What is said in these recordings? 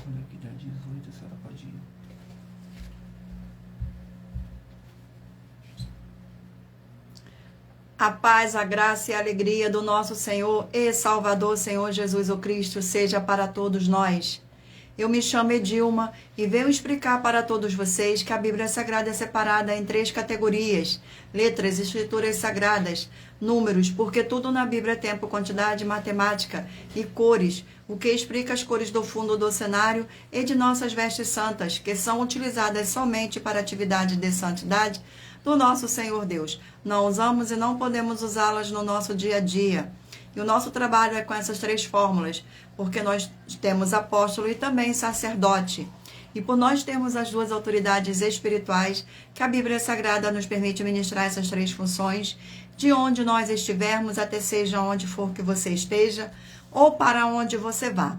Deixa eu ver aqui, dia 18, se ela pode ir. A paz, a graça e a alegria do nosso Senhor e Salvador, Senhor Jesus o Cristo, seja para todos nós. Eu me chamo Edilma e venho explicar para todos vocês que a Bíblia Sagrada é separada em 3 categorias: letras, escrituras sagradas, números, porque tudo na Bíblia é tempo, quantidade, matemática, e cores, o que explica as cores do fundo do cenário e de nossas vestes santas, que são utilizadas somente para atividade de santidade do nosso Senhor Deus. Não usamos e não podemos usá-las no nosso dia a dia. E o nosso trabalho é com essas 3 fórmulas, porque nós temos apóstolo e também sacerdote. E por nós termos as 2 autoridades espirituais, que a Bíblia Sagrada nos permite ministrar essas 3 funções, de onde nós estivermos, até seja onde for que você esteja, ou para onde você vá.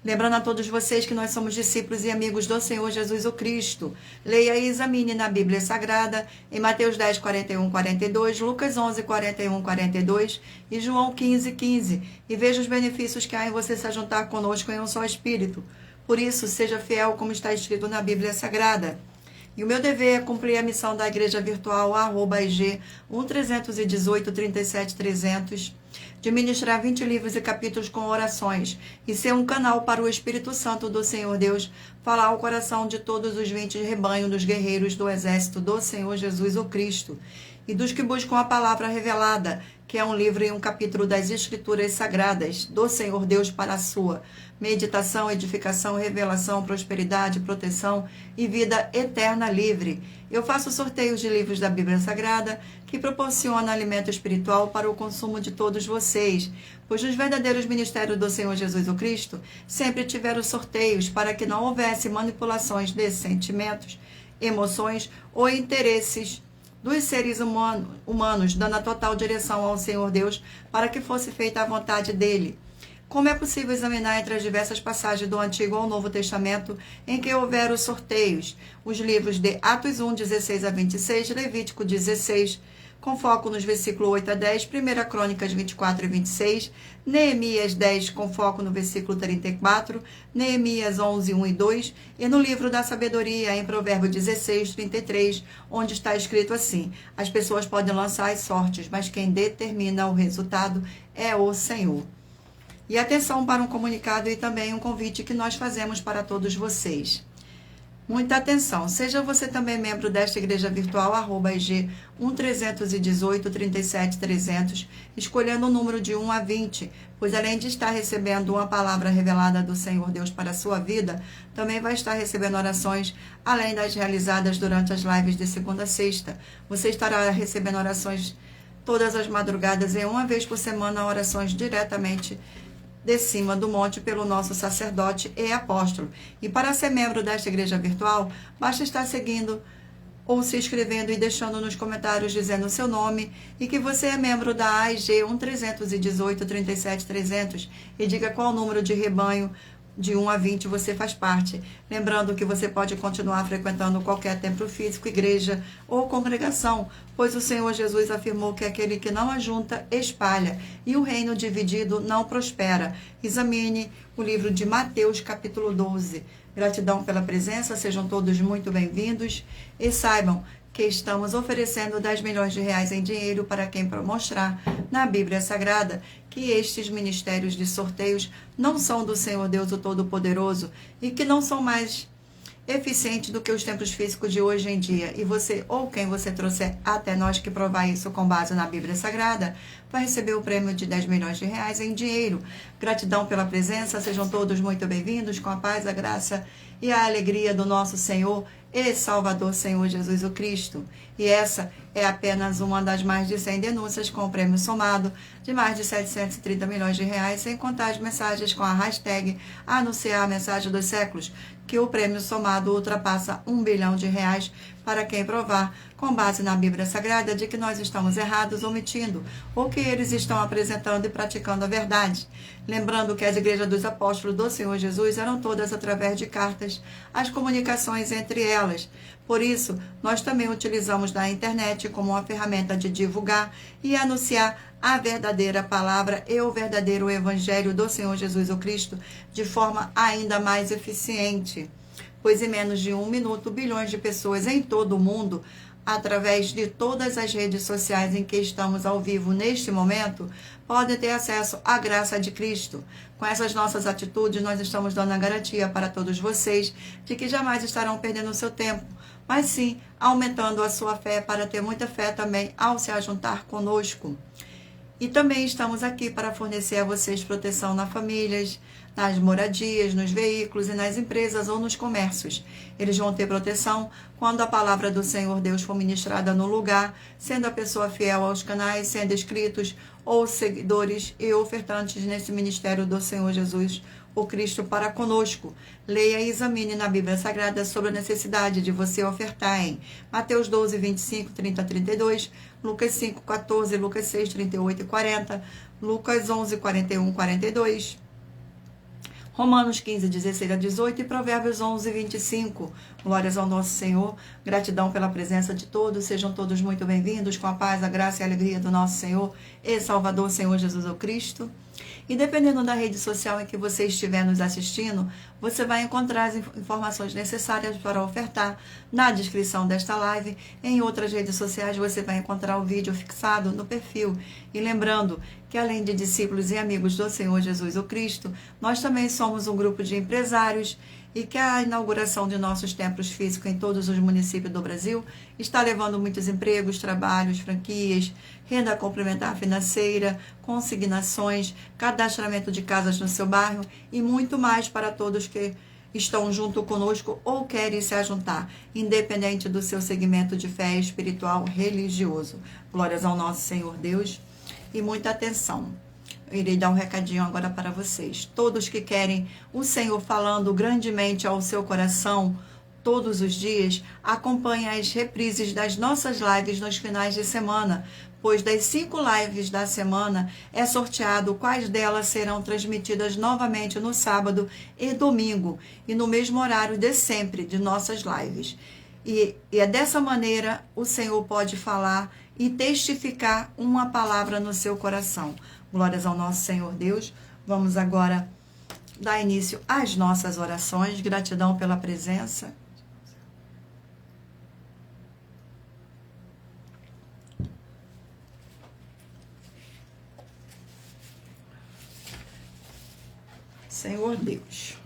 Lembrando a todos vocês que nós somos discípulos e amigos do Senhor Jesus o Cristo. Leia e examine na Bíblia Sagrada, em Mateus 10, 41, 42, Lucas 11, 41, 42 e João 15, 15. E veja os benefícios que há em você se juntar conosco em um só Espírito. Por isso, seja fiel como está escrito na Bíblia Sagrada. E o meu dever é cumprir a missão da Igreja Virtual @IG 1318 37 300, de ministrar 20 livros e capítulos com orações e ser um canal para o Espírito Santo do Senhor Deus falar ao coração de todos os 20 rebanhos dos guerreiros do exército do Senhor Jesus o Cristo e dos que buscam a palavra revelada, que é um livro e um capítulo das Escrituras Sagradas do Senhor Deus para a sua meditação, edificação, revelação, prosperidade, proteção e vida eterna livre. Eu faço sorteios de livros da Bíblia Sagrada que proporcionam alimento espiritual para o consumo de todos vocês, pois nos verdadeiros ministérios do Senhor Jesus o Cristo sempre tiveram sorteios para que não houvesse manipulações de sentimentos, emoções ou interesses dos seres humanos, dando a total direção ao Senhor Deus para que fosse feita a vontade dele. Como é possível examinar entre as diversas passagens do Antigo ou Novo Testamento em que houver os sorteios? Os livros de Atos 1, 16 a 26, Levítico 16, com foco nos versículos 8 a 10, 1 Crônicas 24 e 26, Neemias 10, com foco no versículo 34, Neemias 11, 1 e 2, e no livro da sabedoria, em Provérbios 16, 33, onde está escrito assim: as pessoas podem lançar as sortes, mas quem determina o resultado é o Senhor. E atenção para um comunicado e também um convite que nós fazemos para todos vocês. Muita atenção, seja você também membro desta igreja virtual, @IG 1318 37 300, escolhendo o número de 1 a 20, pois além de estar recebendo uma palavra revelada do Senhor Deus para a sua vida, também vai estar recebendo orações, além das realizadas durante as lives de segunda a sexta. Você estará recebendo orações todas as madrugadas e uma vez por semana, orações diretamente de cima do monte pelo nosso sacerdote e apóstolo. E para ser membro desta igreja virtual, basta estar seguindo ou se inscrevendo e deixando nos comentários dizendo o seu nome e que você é membro da AIG 1318 37 300 e diga qual número de rebanho de 1 a 20 você faz parte. Lembrando que você pode continuar frequentando qualquer templo físico, igreja ou congregação, pois o Senhor Jesus afirmou que aquele que não ajunta, espalha, e o reino dividido não prospera. Examine o livro de Mateus, capítulo 12. Gratidão pela presença, sejam todos muito bem-vindos e saibam que estamos oferecendo 10 milhões de reais em dinheiro para quem mostrar na Bíblia Sagrada que estes ministérios de sorteios não são do Senhor Deus o Todo-Poderoso e que não são mais eficientes do que os templos físicos de hoje em dia. E você, ou quem você trouxer até nós que provar isso com base na Bíblia Sagrada, vai receber o prêmio de 10 milhões de reais em dinheiro. Gratidão pela presença, sejam todos muito bem-vindos, com a paz, a graça e a alegria do nosso Senhor e Salvador Senhor Jesus o Cristo. E essa é apenas uma das mais de 100 denúncias com o prêmio somado de mais de 730 milhões de reais, sem contar as mensagens com a hashtag anunciar a mensagem dos séculos, que o prêmio somado ultrapassa 1 bilhão de reais para quem provar, com base na Bíblia Sagrada, de que nós estamos errados ou mentindo, ou que eles estão apresentando e praticando a verdade. Lembrando que as igrejas dos apóstolos do Senhor Jesus eram todas através de cartas, as comunicações entre elas. Por isso, nós também utilizamos da internet como uma ferramenta de divulgar e anunciar a verdadeira palavra e o verdadeiro evangelho do Senhor Jesus o Cristo de forma ainda mais eficiente. Pois em menos de 1 minuto, bilhões de pessoas em todo o mundo, através de todas as redes sociais em que estamos ao vivo neste momento, podem ter acesso à graça de Cristo. Com essas nossas atitudes, nós estamos dando a garantia para todos vocês de que jamais estarão perdendo o seu tempo, mas sim aumentando a sua fé para ter muita fé também ao se ajuntar conosco. E também estamos aqui para fornecer a vocês proteção nas famílias, nas moradias, nos veículos e nas empresas ou nos comércios. Eles vão ter proteção quando a palavra do Senhor Deus for ministrada no lugar, sendo a pessoa fiel aos canais, sendo inscritos ou seguidores e ofertantes nesse ministério do Senhor Jesus, o Cristo, para conosco. Leia e examine na Bíblia Sagrada sobre a necessidade de você ofertar em Mateus 12, 25, 30, 32, Lucas 5, 14, Lucas 6, 38 e 40, Lucas 11, 41, 42, Romanos 15, 16 a 18 e Provérbios 11, 25. Glórias ao nosso Senhor. Gratidão pela presença de todos. Sejam todos muito bem-vindos com a paz, a graça e a alegria do nosso Senhor e Salvador, Senhor Jesus o Cristo. E dependendo da rede social em que você estiver nos assistindo, você vai encontrar as informações necessárias para ofertar na descrição desta live. Em outras redes sociais você vai encontrar o vídeo fixado no perfil. E lembrando que além de discípulos e amigos do Senhor Jesus o Cristo, nós também somos um grupo de empresários e que a inauguração de nossos templos físicos em todos os municípios do Brasil está levando muitos empregos, trabalhos, franquias, renda complementar financeira, consignações, cadastramento de casas no seu bairro e muito mais para todos que estão junto conosco ou querem se ajuntar, independente do seu segmento de fé espiritual religioso. Glórias ao nosso Senhor Deus e muita atenção. Eu irei dar um recadinho agora para vocês. Todos que querem o Senhor falando grandemente ao seu coração todos os dias, acompanhem as reprises das nossas lives nos finais de semana, pois das 5 lives da semana é sorteado quais delas serão transmitidas novamente no sábado e domingo, e no mesmo horário de sempre de nossas lives. E é dessa maneira o Senhor pode falar e testificar uma palavra no seu coração. Glórias ao nosso Senhor Deus. Vamos agora dar início às nossas orações. Gratidão pela presença. Senhor Deus.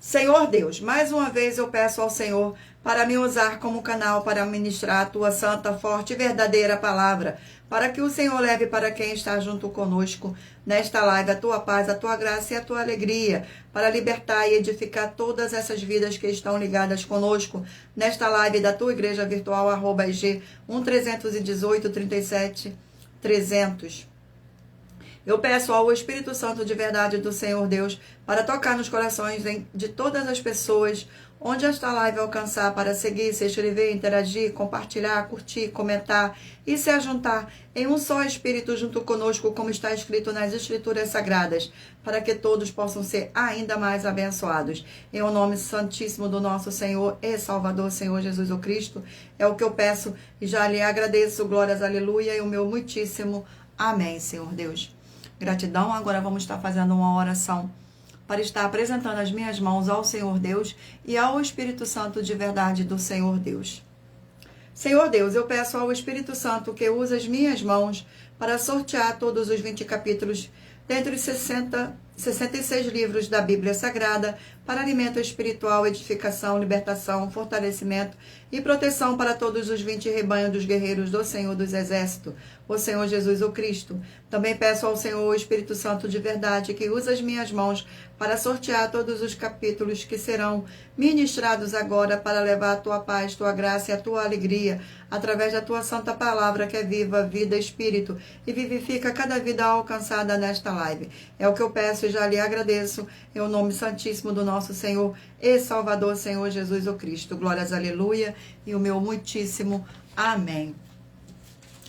Senhor Deus, mais uma vez eu peço ao Senhor para me usar como canal para ministrar a tua santa, forte e verdadeira palavra, para que o Senhor leve para quem está junto conosco nesta live a tua paz, a tua graça e a tua alegria, para libertar e edificar todas essas vidas que estão ligadas conosco nesta live da tua igreja virtual, @ig 1318 37 300. Eu peço ao Espírito Santo de verdade do Senhor Deus para tocar nos corações de todas as pessoas onde esta live alcançar, para seguir, se inscrever, interagir, compartilhar, curtir, comentar e se ajuntar em um só Espírito junto conosco, como está escrito nas Escrituras Sagradas, para que todos possam ser ainda mais abençoados. Em o nome santíssimo do nosso Senhor e Salvador, Senhor Jesus o Cristo, é o que eu peço e já lhe agradeço. Glórias, aleluia, e o meu muitíssimo amém, Senhor Deus. Gratidão. Agora vamos estar fazendo uma oração para estar apresentando as minhas mãos ao Senhor Deus e ao Espírito Santo de verdade do Senhor Deus. Senhor Deus, eu peço ao Espírito Santo que use as minhas mãos para sortear todos os 20 capítulos dentre os 66 livros da Bíblia Sagrada para alimento espiritual, edificação, libertação, fortalecimento e proteção para todos os 20 rebanhos dos guerreiros do Senhor dos Exércitos, o Senhor Jesus o Cristo. Também peço ao Senhor, o Espírito Santo de verdade, que use as minhas mãos para sortear todos os capítulos que serão ministrados agora para levar a tua paz, tua graça e a tua alegria, através da tua santa palavra que é viva, vida, espírito e vivifica cada vida alcançada nesta live. É o que eu peço e já lhe agradeço, em o nome santíssimo do nosso Senhor e Salvador, Senhor Jesus o Cristo. Glórias, aleluia, e o meu muitíssimo amém.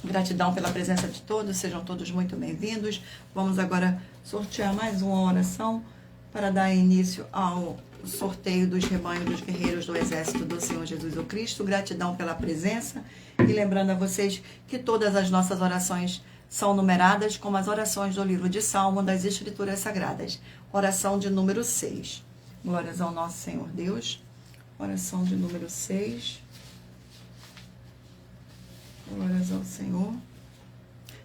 Gratidão pela presença de todos, sejam todos muito bem-vindos. Vamos agora sortear mais uma oração para dar início ao sorteio dos rebanhos dos guerreiros do exército do Senhor Jesus o Cristo. Gratidão pela presença e lembrando a vocês que todas as nossas orações são numeradas como as orações do livro de Salmo das Escrituras Sagradas. Oração de número 6. Glórias ao nosso Senhor Deus. Oração de número 6. Glórias ao Senhor.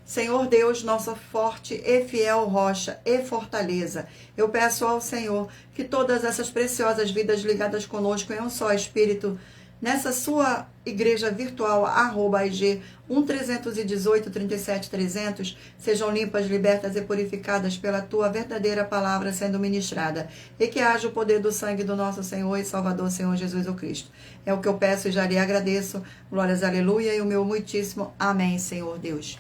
Senhor Deus, nossa forte e fiel rocha e fortaleza, eu peço ao Senhor que todas essas preciosas vidas ligadas conosco em um só Espírito, nessa sua igreja virtual, @IG 1318 37 300, sejam limpas, libertas e purificadas pela tua verdadeira palavra sendo ministrada, e que haja o poder do sangue do nosso Senhor e Salvador, Senhor Jesus o Cristo. É o que eu peço e já lhe agradeço. Glórias, aleluia, e o meu muitíssimo amém, Senhor Deus.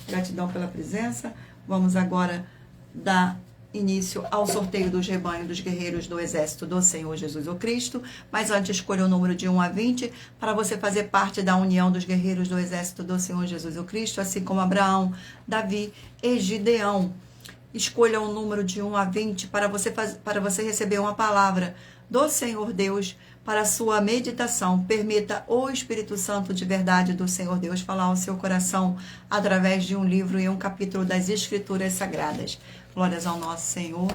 Gratidão pela presença. Vamos agora dar início ao sorteio dos rebanhos dos guerreiros do exército do Senhor Jesus o Cristo. Mas antes, escolha o número de 1 a 20 para você fazer parte da união dos guerreiros do exército do Senhor Jesus o Cristo, assim como Abraão, Davi e Gideão. Escolha o número de 1 a 20 para você receber uma palavra do Senhor Deus para a sua meditação. Permita o Espírito Santo de verdade do Senhor Deus falar ao seu coração através de um livro e um capítulo das Escrituras Sagradas. Glórias ao nosso Senhor.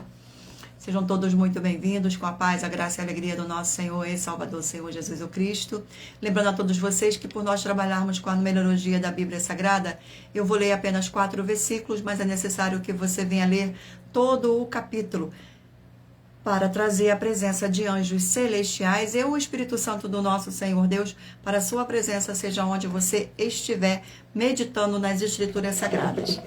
Sejam todos muito bem-vindos, com a paz, a graça e a alegria do nosso Senhor e Salvador, Senhor Jesus o Cristo. Lembrando a todos vocês que por nós trabalharmos com a numerologia da Bíblia Sagrada, eu vou ler apenas 4 versículos, mas é necessário que você venha ler todo o capítulo para trazer a presença de anjos celestiais e o Espírito Santo do nosso Senhor Deus para a sua presença, seja onde você estiver meditando nas Escrituras Sagradas.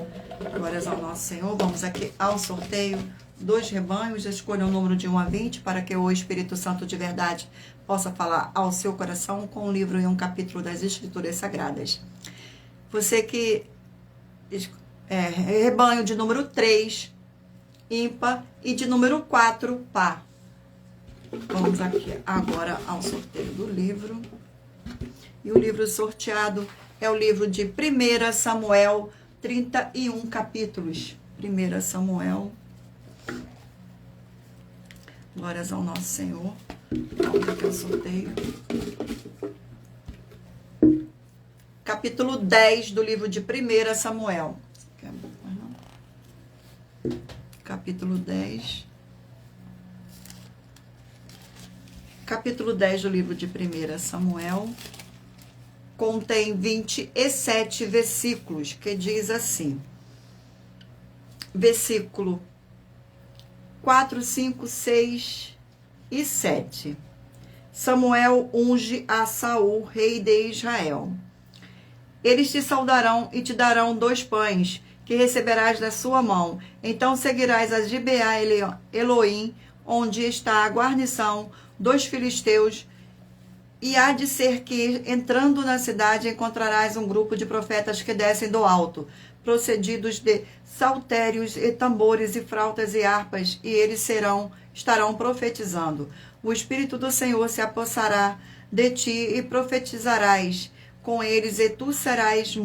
Glórias ao nosso Senhor. Vamos aqui ao sorteio dos rebanhos. Escolha o número de 1 a 20 para que o Espírito Santo de verdade possa falar ao seu coração com um livro e um capítulo das Escrituras Sagradas. Você que rebanho de número 3, ímpar, e de número 4, par. Vamos aqui agora ao sorteio do livro. E o livro sorteado é o livro de 1 Samuel, 31 capítulos. 1 Samuel. Glórias ao nosso Senhor. Vamos aqui ao sorteio. Capítulo 10 do livro de 1 Samuel. Capítulo 10. Capítulo 10 do livro de 1 Samuel contém 27 versículos, que diz assim. Versículo 4, 5, 6 e 7. Samuel unge a Saul, rei de Israel. Eles te saudarão e te darão 2 pães, que receberás da sua mão. Então seguirás a Gibeá Elohim, onde está a guarnição dos filisteus, e há de ser que, entrando na cidade, encontrarás um grupo de profetas que descem do alto, procedidos de saltérios e tambores e flautas e harpas, e eles estarão profetizando. O Espírito do Senhor se apossará de ti e profetizarás com eles, e tu serás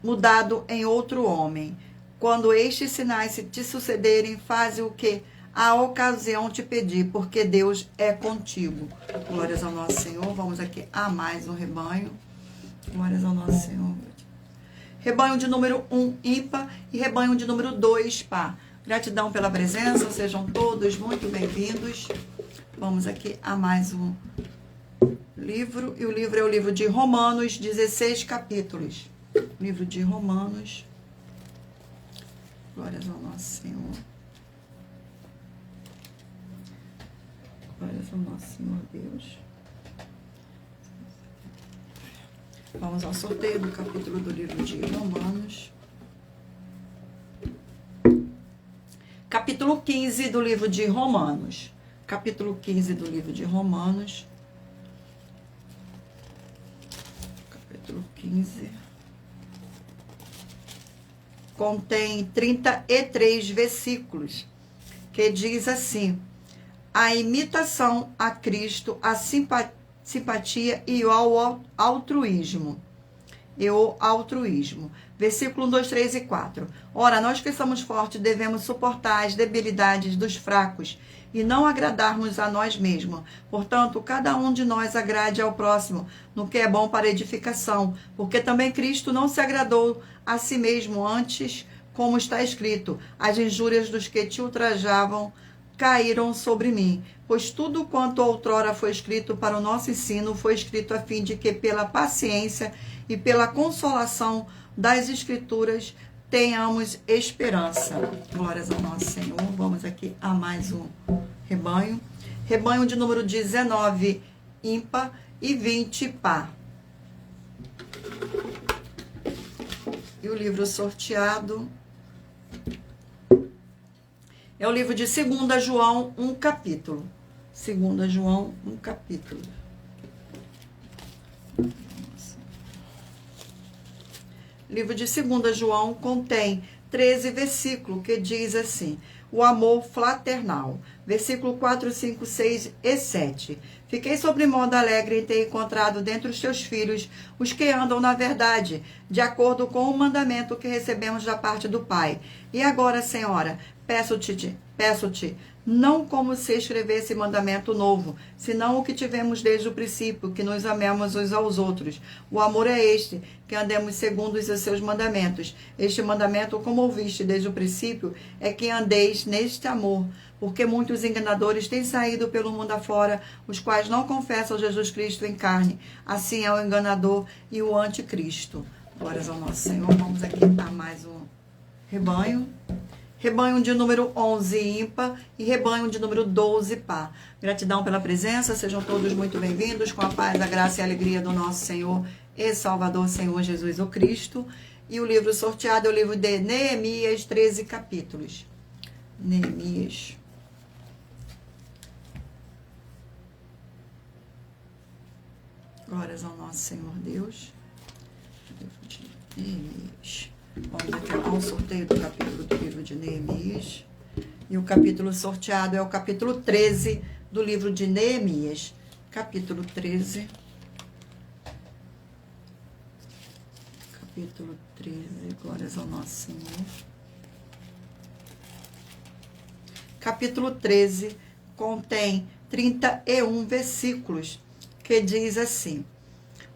mudado em outro homem. Quando estes sinais se te sucederem, faze o que a ocasião te pedir, porque Deus é contigo. Glórias ao nosso Senhor. Vamos aqui a mais um rebanho. Glórias ao nosso Senhor. Rebanho de número 1, ímpar, e rebanho de número 2, par. Gratidão pela presença, sejam todos muito bem-vindos. Vamos aqui a mais um livro, e o livro é o livro de Romanos, 16 capítulos. Livro de Romanos. Glórias ao nosso Senhor. Glórias ao nosso Senhor Deus. Vamos ao sorteio do capítulo do livro de Romanos. Capítulo 15 do livro de Romanos. Capítulo 15 do livro de Romanos. Capítulo 15. contém 33 versículos, que diz assim: a imitação a Cristo, a simpatia e o altruísmo. Versículo 1, 2, 3 e 4. Ora, nós que somos fortes devemos suportar as debilidades dos fracos e não agradarmos a nós mesmos. Portanto, cada um de nós agrade ao próximo no que é bom para edificação, porque também Cristo não se agradou a si mesmo antes, como está escrito: as injúrias dos que te ultrajavam caíram sobre mim. Pois tudo quanto outrora foi escrito para o nosso ensino foi escrito a fim de que pela paciência e pela consolação das Escrituras tenhamos esperança. Glórias ao nosso Senhor. Vamos aqui a mais um rebanho. Rebanho de número 19, ímpar, e 20, par. E o livro sorteado é o livro de 2 João, um capítulo. 2 João, um capítulo. O livro de 2 João contém 13 versículos, que diz assim: o amor fraternal. Versículo 4, 5, 6 e 7. Fiquei sobremodo alegre em ter encontrado dentre os teus filhos os que andam na verdade, de acordo com o mandamento que recebemos da parte do Pai. E agora, Senhora, peço-te, não como se escrevesse mandamento novo, senão o que tivemos desde o princípio, que nos amemos uns aos outros. O amor é este, que andemos segundo os seus mandamentos. Este mandamento, como ouviste desde o princípio, é que andeis neste amor, porque muitos enganadores têm saído pelo mundo afora, os quais não confessam Jesus Cristo em carne. Assim é o enganador e o anticristo. Glórias ao nosso Senhor. Vamos aqui a mais um rebanho. Rebanho de número 11, ímpar, e rebanho de número 12, par. Gratidão pela presença, sejam todos muito bem-vindos, com a paz, a graça e a alegria do nosso Senhor e Salvador, Senhor Jesus o Cristo. E o livro sorteado é o livro de Neemias, 13 capítulos. Neemias. Glórias ao nosso Senhor Deus. Livro de Neemias. Vamos aqui ao sorteio do capítulo do livro de Neemias. E o capítulo sorteado é o capítulo 13 do livro de Neemias. Capítulo 13. Capítulo 13. Glórias ao nosso Senhor. Capítulo 13 contém 31 versículos, que diz assim: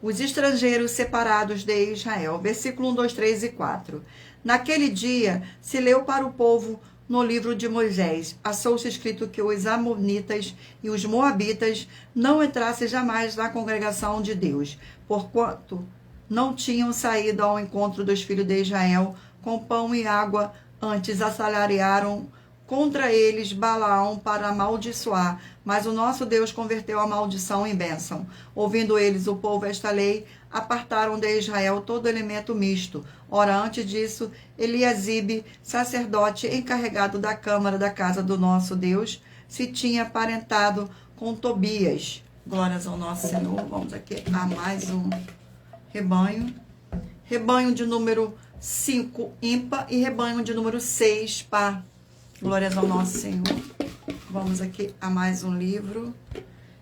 os estrangeiros separados de Israel. Versículo 1, 2, 3 e 4. Naquele dia se leu para o povo no livro de Moisés. Achou-se escrito que os amonitas e os moabitas não entrassem jamais na congregação de Deus, porquanto não tinham saído ao encontro dos filhos de Israel com pão e água, antes assalariaram contra eles Balaão para amaldiçoar, mas o nosso Deus converteu a maldição em bênção. Ouvindo eles o povo esta lei, apartaram de Israel todo elemento misto. Ora, antes disso, Eliasibe, sacerdote encarregado da câmara da casa do nosso Deus, se tinha parentado com Tobias. Glórias ao nosso Senhor. Vamos aqui a mais um rebanho. Rebanho de número 5, ímpar, e rebanho de número 6, par. Glórias ao nosso Senhor. Vamos aqui a mais um livro.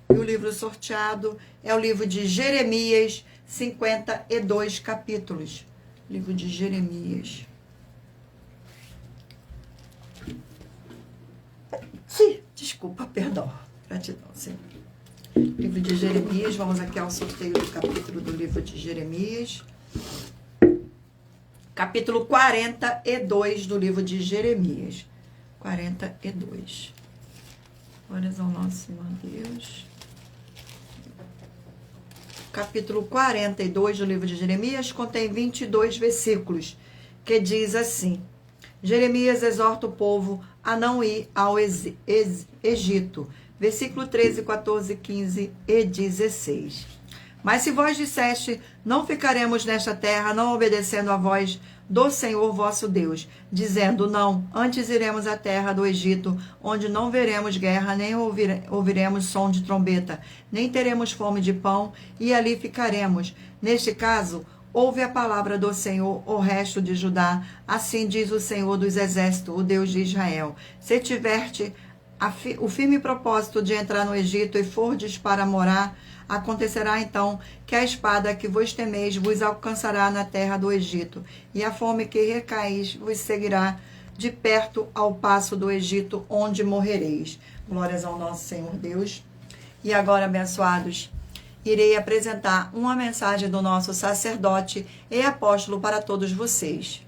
E o livro sorteado é o livro de Jeremias, 52 capítulos. Livro de Jeremias. Desculpa, perdão. Gratidão, Senhor. Livro de Jeremias. Vamos aqui ao sorteio do capítulo do livro de Jeremias. Capítulo 42 do livro de Jeremias. 42. Glórias ao nosso Senhor Deus. Capítulo 42 do livro de Jeremias contém 22 versículos, que diz assim: Jeremias exorta o povo a não ir ao Egito. Versículo 13, 14, 15 e 16. Mas se vós disseste, não ficaremos nesta terra, não obedecendo a voz do Senhor vosso Deus, dizendo, não, antes iremos à terra do Egito, onde não veremos guerra, nem ouviremos som de trombeta, nem teremos fome de pão, e ali ficaremos. Neste caso, Ouve a palavra do Senhor, o resto de Judá. Assim diz o Senhor dos Exércitos, o Deus de Israel. Se tiverte o firme propósito de entrar no Egito e fordes para morar, acontecerá então que a espada que vos temeis vos alcançará na terra do Egito, e a fome que recaís vos seguirá de perto ao passo do Egito, onde morrereis. Glórias ao nosso Senhor Deus. E agora, abençoados, irei apresentar uma mensagem do nosso sacerdote e apóstolo para todos vocês.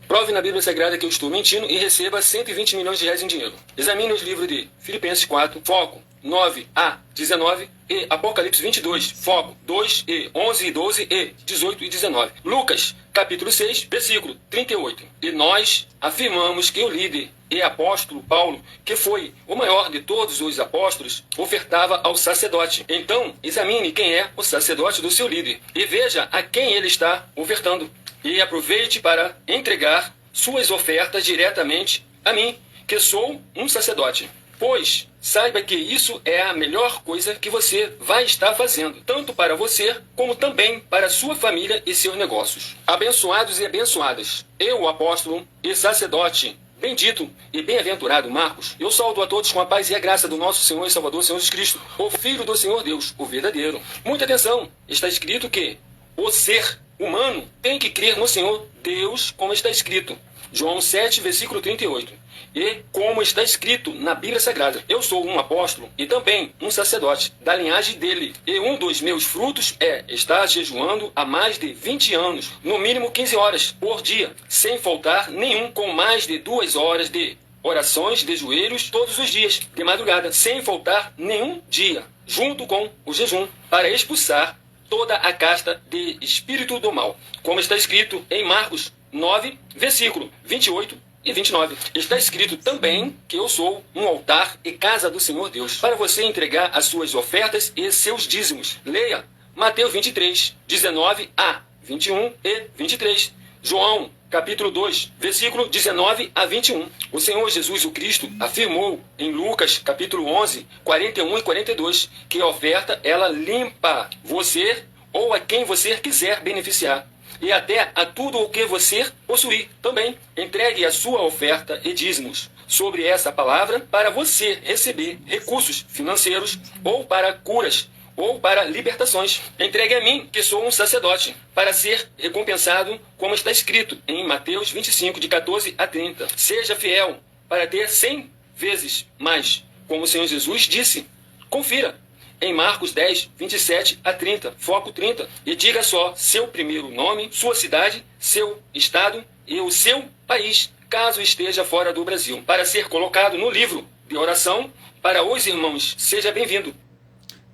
Prove na Bíblia Sagrada que eu estou mentindo e receba 120 milhões de reais em dinheiro. Examine os livros de Filipenses 4, foco 9 a 19 e Apocalipse 22, foco 2 e 11 e 12 e 18 e 19. Lucas, capítulo 6, versículo 38. E nós afirmamos que o líder e apóstolo Paulo, que foi o maior de todos os apóstolos, ofertava ao sacerdote. Então, examine quem é o sacerdote do seu líder e veja a quem ele está ofertando. E aproveite para entregar suas ofertas diretamente a mim, que sou um sacerdote. Pois saiba que isso é a melhor coisa que você vai estar fazendo, tanto para você, como também para sua família e seus negócios. Abençoados e abençoadas, eu, o apóstolo e sacerdote, bendito e bem-aventurado Marcos, eu saúdo a todos com a paz e a graça do nosso Senhor e Salvador, Senhor Jesus Cristo, o Filho do Senhor Deus, o verdadeiro. Muita atenção, está escrito que o ser humano tem que crer no Senhor Deus, como está escrito. João 7, versículo 38. E como está escrito na Bíblia Sagrada, eu sou um apóstolo e também um sacerdote da linhagem dele. E um dos meus frutos é estar jejuando há mais de 20 anos, no mínimo 15 horas por dia, sem faltar nenhum, com mais de 2 horas de orações de joelhos todos os dias, de madrugada, sem faltar nenhum dia, junto com o jejum, para expulsar toda a casta de espírito do mal, como está escrito em Marcos 9, versículo 28 e 29. Está escrito também que eu sou um altar e casa do Senhor Deus, para você entregar as suas ofertas e seus dízimos. Leia Mateus 23, 19 a 21 e 23. João, capítulo 2, versículo 19 a 21. O Senhor Jesus, o Cristo, afirmou em Lucas, capítulo 11, 41 e 42, que a oferta, ela limpa você ou a quem você quiser beneficiar, e até a tudo o que você possuir também. Entregue a sua oferta e dízimos sobre essa palavra para você receber recursos financeiros, ou para curas, ou para libertações. Entregue a mim, que sou um sacerdote, para ser recompensado, como está escrito em Mateus 25, de 14 a 30. Seja fiel para ter 100 vezes mais, como o Senhor Jesus disse. Confira em Marcos 10, 27 a 30, foco 30, e diga só seu primeiro nome, sua cidade, seu estado e o seu país, caso esteja fora do Brasil, para ser colocado no livro de oração para os irmãos. Seja bem-vindo.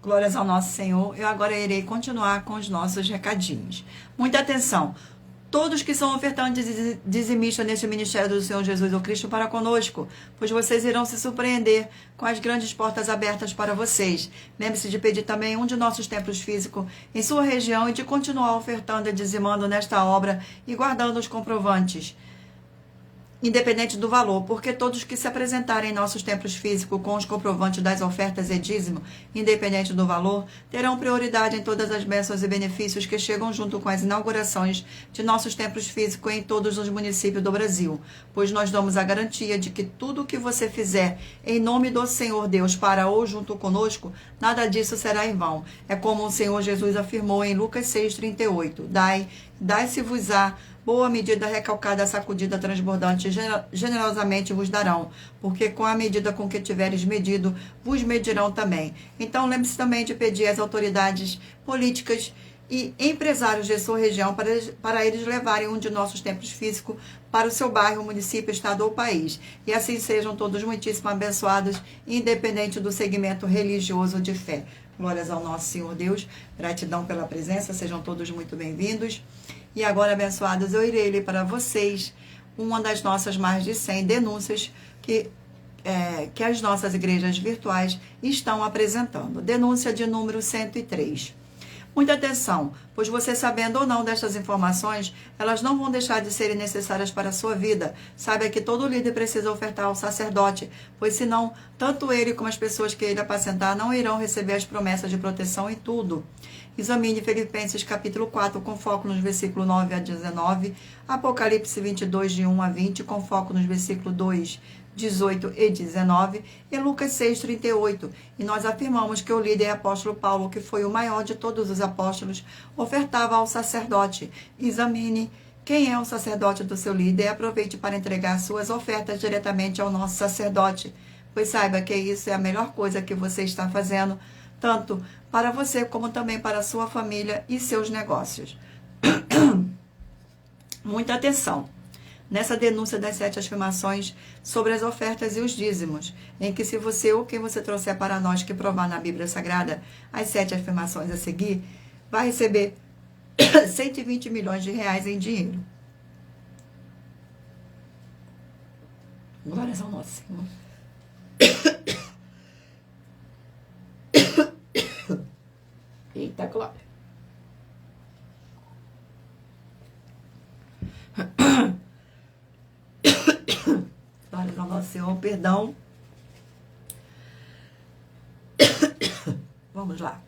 Glórias ao nosso Senhor. Eu agora irei continuar com os nossos recadinhos. Muita atenção. Todos que são ofertantes e dizimistas neste ministério do Senhor Jesus o Cristo para conosco, pois vocês irão se surpreender com as grandes portas abertas para vocês. Lembre-se de pedir também um de nossos templos físicos em sua região e de continuar ofertando e dizimando nesta obra e guardando os comprovantes, independente do valor, porque todos que se apresentarem em nossos templos físicos com os comprovantes das ofertas e dízimo, independente do valor, terão prioridade em todas as bênçãos e benefícios que chegam junto com as inaugurações de nossos templos físicos em todos os municípios do Brasil, pois nós damos a garantia de que tudo o que você fizer em nome do Senhor Deus para ou junto conosco, nada disso será em vão. É como o Senhor Jesus afirmou em Lucas 6,38, dai-se-vos-á boa medida, recalcada, sacudida, transbordante, generosamente vos darão, porque com a medida com que tiveres medido, vos medirão também. Então, lembre-se também de pedir às autoridades políticas e empresários de sua região para eles levarem um de nossos templos físicos para o seu bairro, município, estado ou país. E assim sejam todos muitíssimo abençoados, independente do segmento religioso de fé. Glórias ao nosso Senhor Deus. Gratidão pela presença. Sejam todos muito bem-vindos. E agora, abençoados, eu irei ler para vocês uma das nossas mais de 100 denúncias que as nossas igrejas virtuais estão apresentando. Denúncia de número 103. Muita atenção, pois você sabendo ou não destas informações, elas não vão deixar de serem necessárias para a sua vida. Saiba que todo líder precisa ofertar ao sacerdote, pois senão, tanto ele como as pessoas que ele apacentar não irão receber as promessas de proteção em tudo. Examine Filipenses capítulo 4, com foco nos versículos 9 a 19, Apocalipse 22, de 1 a 20, com foco nos versículos 2, 18 e 19, e Lucas 6, 38. E nós afirmamos que o líder apóstolo Paulo, que foi o maior de todos os apóstolos, ofertava ao sacerdote. Examine quem é o sacerdote do seu líder e aproveite para entregar suas ofertas diretamente ao nosso sacerdote, pois saiba que isso é a melhor coisa que você está fazendo, tanto para você como também para a sua família e seus negócios. Muita atenção nessa denúncia das 7 afirmações sobre as ofertas e os dízimos, em que se você ou quem você trouxer para nós que provar na Bíblia Sagrada as 7 afirmações a seguir, vai receber 120 milhões de reais em dinheiro. Glórias ao nosso Senhor. Eita, glória. Glórias ao nosso Senhor, perdão. Vamos lá.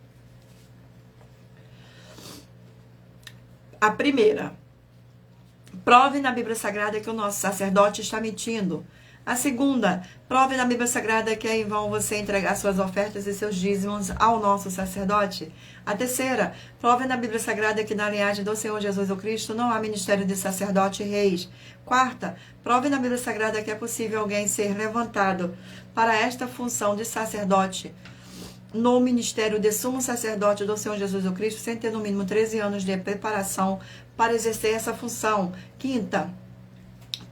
A primeira. Prove na Bíblia Sagrada que o nosso sacerdote está mentindo. A segunda, prove na Bíblia Sagrada que é em vão você entregar suas ofertas e seus dízimos ao nosso sacerdote. A terceira, prove na Bíblia Sagrada que na linhagem do Senhor Jesus o Cristo não há ministério de sacerdote e reis. Quarta, prove na Bíblia Sagrada que é possível alguém ser levantado para esta função de sacerdote no ministério de sumo sacerdote do Senhor Jesus o Cristo sem ter no mínimo 13 anos de preparação para exercer essa função. Quinta,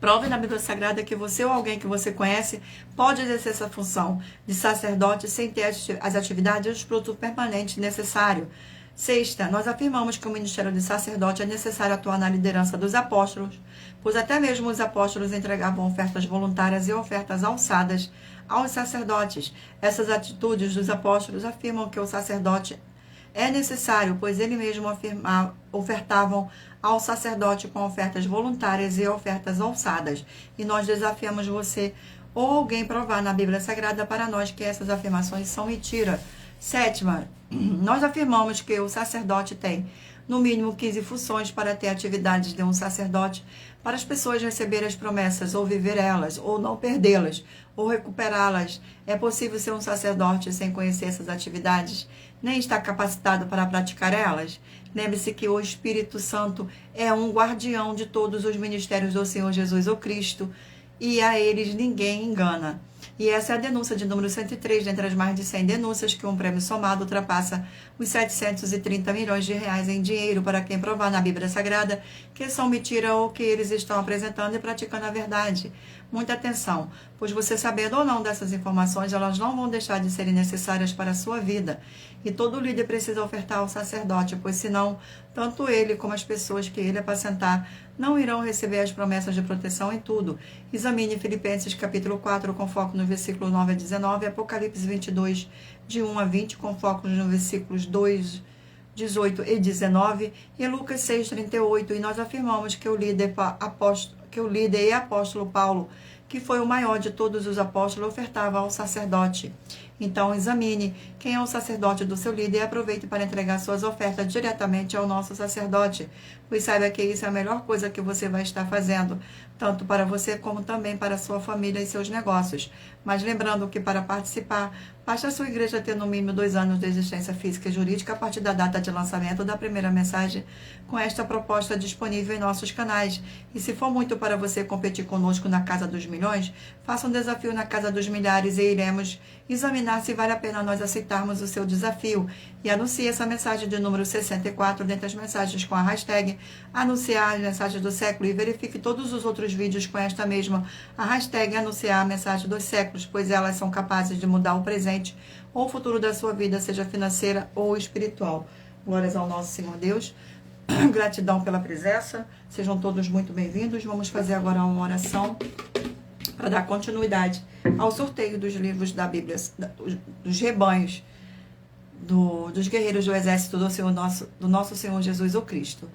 prove na Bíblia Sagrada que você ou alguém que você conhece pode exercer essa função de sacerdote sem ter as atividades e os produtos permanentes necessários. Sexta, nós afirmamos que o ministério de sacerdote é necessário atuar na liderança dos apóstolos, pois até mesmo os apóstolos entregavam ofertas voluntárias e ofertas alçadas aos sacerdotes. Essas atitudes dos apóstolos afirmam que o sacerdote é necessário, pois ele mesmo ofertavam ao sacerdote com ofertas voluntárias e ofertas alçadas. E nós desafiamos você ou alguém provar na Bíblia Sagrada para nós que essas afirmações são mentira. Sétima, nós afirmamos que o sacerdote tem no mínimo 15 funções para ter atividades de um sacerdote, para as pessoas receberem as promessas, ou viver elas, ou não perdê-las, ou recuperá-las. É possível ser um sacerdote sem conhecer essas atividades, nem estar capacitado para praticar elas? Lembre-se que o Espírito Santo é um guardião de todos os ministérios do Senhor Jesus o Cristo, e a eles ninguém engana. E essa é a denúncia de número 103, dentre as mais de 100 denúncias, que um prêmio somado ultrapassa os 730 milhões de reais em dinheiro para quem provar na Bíblia Sagrada que são mentira ou que eles estão apresentando e praticando a verdade. Muita atenção, pois você sabendo ou não dessas informações, elas não vão deixar de serem necessárias para a sua vida. E todo líder precisa ofertar ao sacerdote, pois senão, tanto ele como as pessoas que ele apacentar não irão receber as promessas de proteção em tudo. Examine Filipenses capítulo 4, com foco no versículo 9 a 19, Apocalipse 22, de 1 a 20, com foco nos versículos 2, 18 e 19, e Lucas 6, 38. E nós afirmamos que o líder e apóstolo Paulo, que foi o maior de todos os apóstolos, ofertava ao sacerdote. Então, examine quem é o sacerdote do seu líder e aproveite para entregar suas ofertas diretamente ao nosso sacerdote, pois saiba que isso é a melhor coisa que você vai estar fazendo, tanto para você como também para a sua família e seus negócios. Mas lembrando que para participar, basta a sua igreja ter no mínimo 2 anos de existência física e jurídica a partir da data de lançamento da primeira mensagem com esta proposta disponível em nossos canais. E se for muito para você competir conosco na Casa dos Milhões, faça um desafio na Casa dos Milhares e iremos examinar se vale a pena nós aceitarmos o seu desafio. E anuncie essa mensagem de número 64 dentre as mensagens com a hashtag anunciar as mensagens do século e verifique todos os outros vídeos com esta mesma a hashtag anunciar a mensagem dos séculos, pois elas são capazes de mudar o presente ou o futuro da sua vida, seja financeira ou espiritual. Glórias ao nosso Senhor Deus. Gratidão pela presença. Sejam todos muito bem-vindos. Vamos fazer agora uma oração para dar continuidade ao sorteio dos livros da Bíblia, dos rebanhos dos guerreiros do exército do nosso Senhor Jesus o Cristo.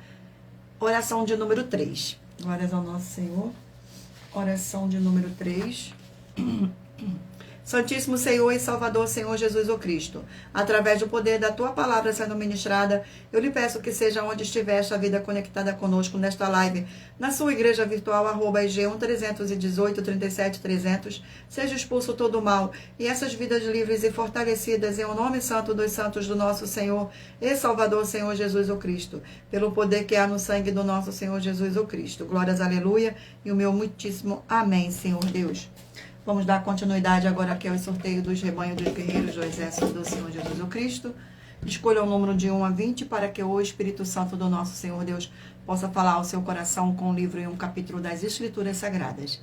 Oração de número 3. Glórias ao nosso Senhor. Oração de número 3. Santíssimo Senhor e Salvador, Senhor Jesus o Cristo, através do poder da Tua palavra sendo ministrada, eu lhe peço que seja onde estiver esta vida conectada conosco nesta live, na sua igreja virtual, @ig1-318-37-300, seja expulso todo o mal, e essas vidas livres e fortalecidas em o nome santo dos santos do nosso Senhor e Salvador, Senhor Jesus o Cristo, pelo poder que há no sangue do nosso Senhor Jesus o Cristo. Glórias, aleluia, e o meu muitíssimo amém, Senhor Deus. Vamos dar continuidade agora aqui ao sorteio dos rebanhos dos guerreiros do exército do Senhor Jesus o Cristo. Escolha o número de 1 a 20 para que o Espírito Santo do nosso Senhor Deus possa falar ao seu coração com um livro e um capítulo das Escrituras Sagradas.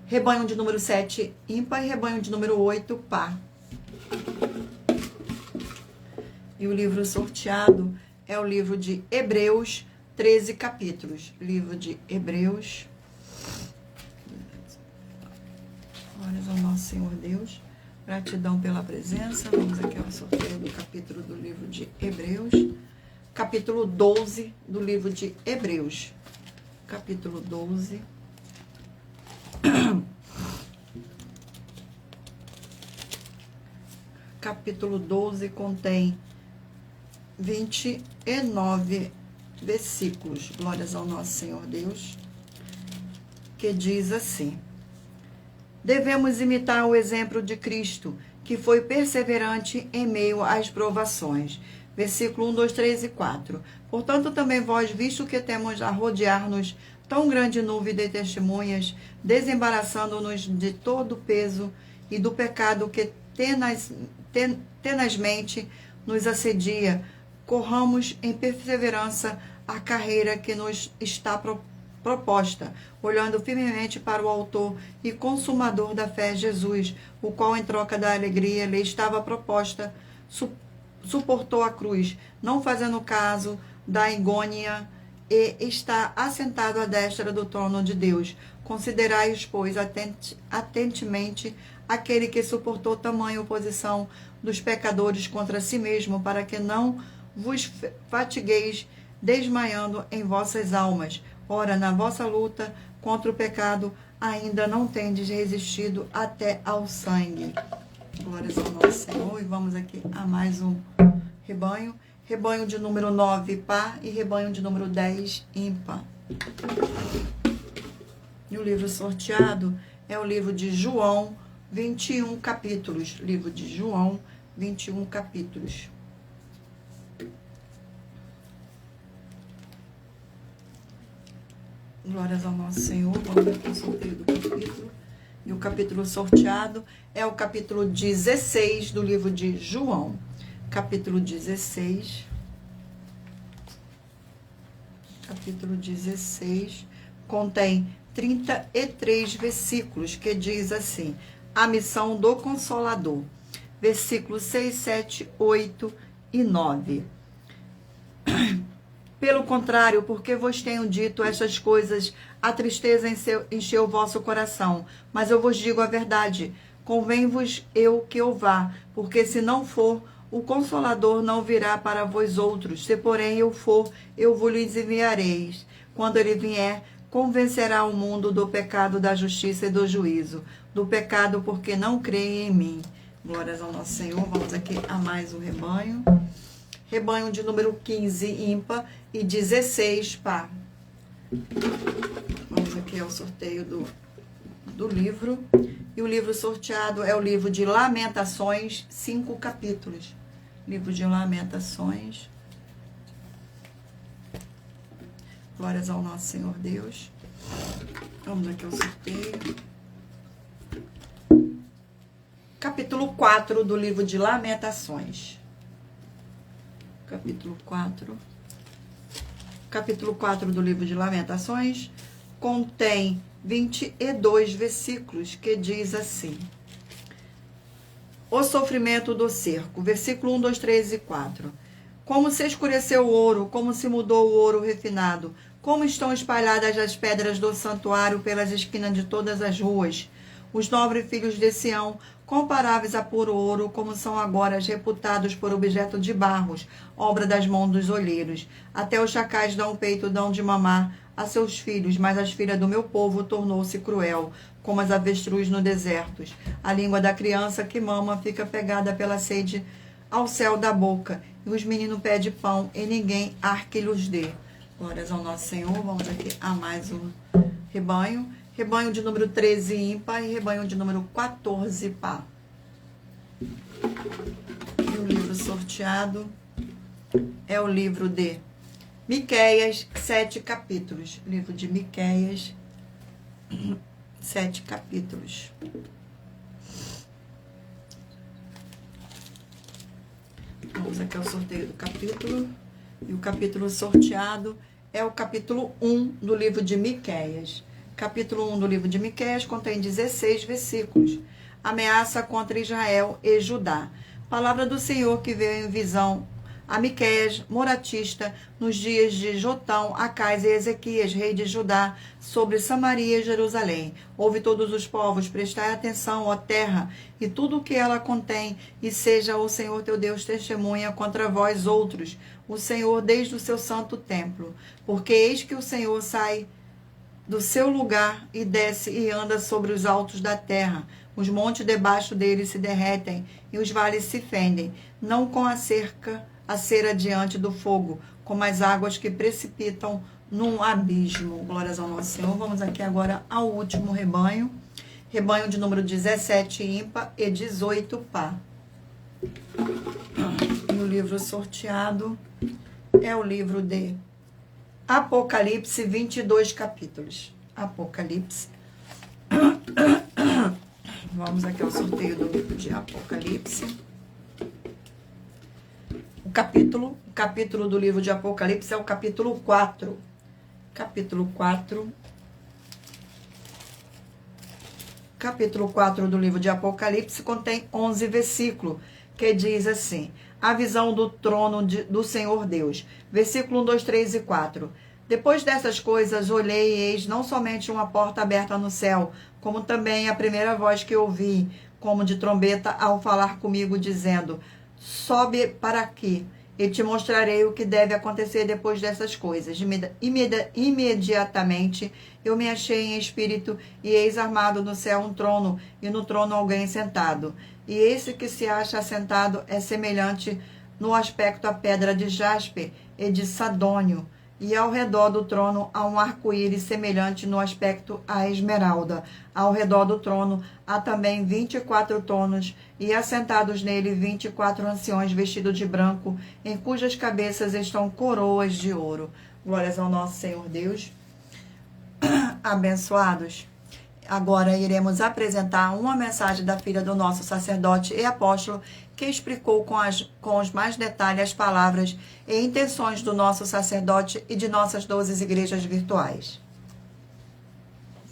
Rebanho de número 7, ímpar, e rebanho de número 8, par. E o livro sorteado é o livro de Hebreus, 13 capítulos. Livro de Hebreus. Glórias ao nosso Senhor Deus. Gratidão pela presença. Vamos aqui ao sorteio do capítulo do livro de Hebreus. Capítulo 12 do livro de Hebreus. Capítulo 12. Capítulo 12 contém 29 versículos. Glórias ao nosso Senhor Deus. Que diz assim: devemos imitar o exemplo de Cristo, que foi perseverante em meio às provações. Versículo 1, 2, 3 e 4. Portanto, também vós, visto que temos a rodear-nos tão grande nuvem de testemunhas, desembaraçando-nos de todo o peso e do pecado que tenazmente nos assedia, corramos em perseverança a carreira que nos está proposta, olhando firmemente para o autor e consumador da fé, Jesus, o qual, em troca da alegria lhe estava proposta, suportou a cruz, não fazendo caso da igônia, e está assentado à destra do trono de Deus. Considerai-os, pois, atentamente aquele que suportou tamanha oposição dos pecadores contra si mesmo, para que não vos fatigueis desmaiando em vossas almas. Ora, na vossa luta contra o pecado, ainda não tendes resistido até ao sangue. Glórias ao nosso Senhor. E vamos aqui a mais um rebanho. Rebanho de número 9, par, e rebanho de número 10, ímpar. E o livro sorteado é o livro de João, 21 capítulos. Livro de João, 21 capítulos. Glórias ao nosso Senhor. Vamos aqui ao sorteio do capítulo. E o capítulo sorteado é o capítulo 16 do livro de João. Capítulo 16. Capítulo 16 contém 33 versículos, que diz assim: a missão do Consolador. Versículos 6, 7, 8 e 9. Pelo contrário, porque vos tenho dito estas coisas, a tristeza encheu o vosso coração. Mas eu vos digo a verdade, convém-vos eu que eu vá, porque se não for, o Consolador não virá para vós outros. Se, porém, eu for, eu vos enviareis. Quando ele vier, convencerá o mundo do pecado, da justiça e do juízo. Do pecado, porque não creem em mim. Glórias ao nosso Senhor. Vamos aqui a mais um rebanho. Rebanho de número 15, ímpar, e 16, par. Vamos aqui ao sorteio do livro. E o livro sorteado é o livro de Lamentações, 5 capítulos. Livro de Lamentações. Glórias ao nosso Senhor Deus. Vamos aqui ao sorteio. Capítulo 4 do livro de Lamentações. Capítulo 4. Capítulo 4 do livro de Lamentações contém 22 versículos, que diz assim: o sofrimento do cerco. Versículo 1, 2, 3 e 4. Como se escureceu o ouro, como se mudou o ouro refinado, como estão espalhadas as pedras do santuário pelas esquinas de todas as ruas. Os nobres filhos de Sião comparáveis a puro ouro, como são agora reputados por objeto de barros, obra das mãos dos olheiros. Até os chacais dão peito, dão de mamar a seus filhos, mas as filhas do meu povo tornou-se cruel, como as avestruz no deserto. A língua da criança que mama fica pegada pela sede ao céu da boca, e os meninos pedem pão, e ninguém há que lhes dê. Glórias ao nosso Senhor. Vamos aqui a mais um rebanho. Rebanho de número 13 ímpar e rebanho de número 14 par. E o livro sorteado é o livro de Miqueias, 7 capítulos. Livro de Miqueias, 7 capítulos. Vamos aqui ao sorteio do capítulo. E o capítulo sorteado é o capítulo 1 do livro de Miqueias. Capítulo 1 do livro de Miqueias contém 16 versículos. Ameaça contra Israel e Judá. Palavra do Senhor que veio em visão a Miqueias, moratista, nos dias de Jotão, Acais e Ezequias, rei de Judá, sobre Samaria e Jerusalém. Ouve todos os povos, prestai atenção, ó terra, e tudo o que ela contém, e seja o Senhor teu Deus testemunha contra vós outros, o Senhor desde o seu santo templo. Porque eis que o Senhor sai do seu lugar e desce e anda sobre os altos da terra. Os montes debaixo dele se derretem e os vales se fendem, não com a cera diante do fogo, como as águas que precipitam num abismo. Glórias ao nosso Senhor. Vamos aqui agora ao último rebanho. Rebanho de número 17 ímpar e 18 par. E o livro sorteado é o livro de Apocalipse, 22 capítulos. Apocalipse. Vamos aqui ao sorteio do livro de Apocalipse. O capítulo do livro de Apocalipse é o capítulo 4. Capítulo 4. Capítulo 4 do livro de Apocalipse contém 11 versículos, que diz assim: a visão do trono do Senhor Deus. Versículo 1, 2, 3 e 4. Depois dessas coisas, olhei e eis não somente uma porta aberta no céu, como também a primeira voz que ouvi, como de trombeta, ao falar comigo, dizendo: sobe para aqui, e te mostrarei o que deve acontecer depois dessas coisas. Imediatamente eu me achei em espírito, e eis armado no céu um trono, e no trono alguém sentado. E esse que se acha assentado é semelhante no aspecto à pedra de jaspe e de sadônio, e ao redor do trono há um arco-íris semelhante no aspecto à esmeralda. Ao redor do trono há também 24 tronos, e assentados nele 24 anciões vestidos de branco, em cujas cabeças estão coroas de ouro. Glórias ao nosso Senhor Deus. Abençoados. Agora iremos apresentar uma mensagem da filha do nosso sacerdote e apóstolo, que explicou com os mais detalhes as palavras e intenções do nosso sacerdote e de nossas 12 igrejas virtuais.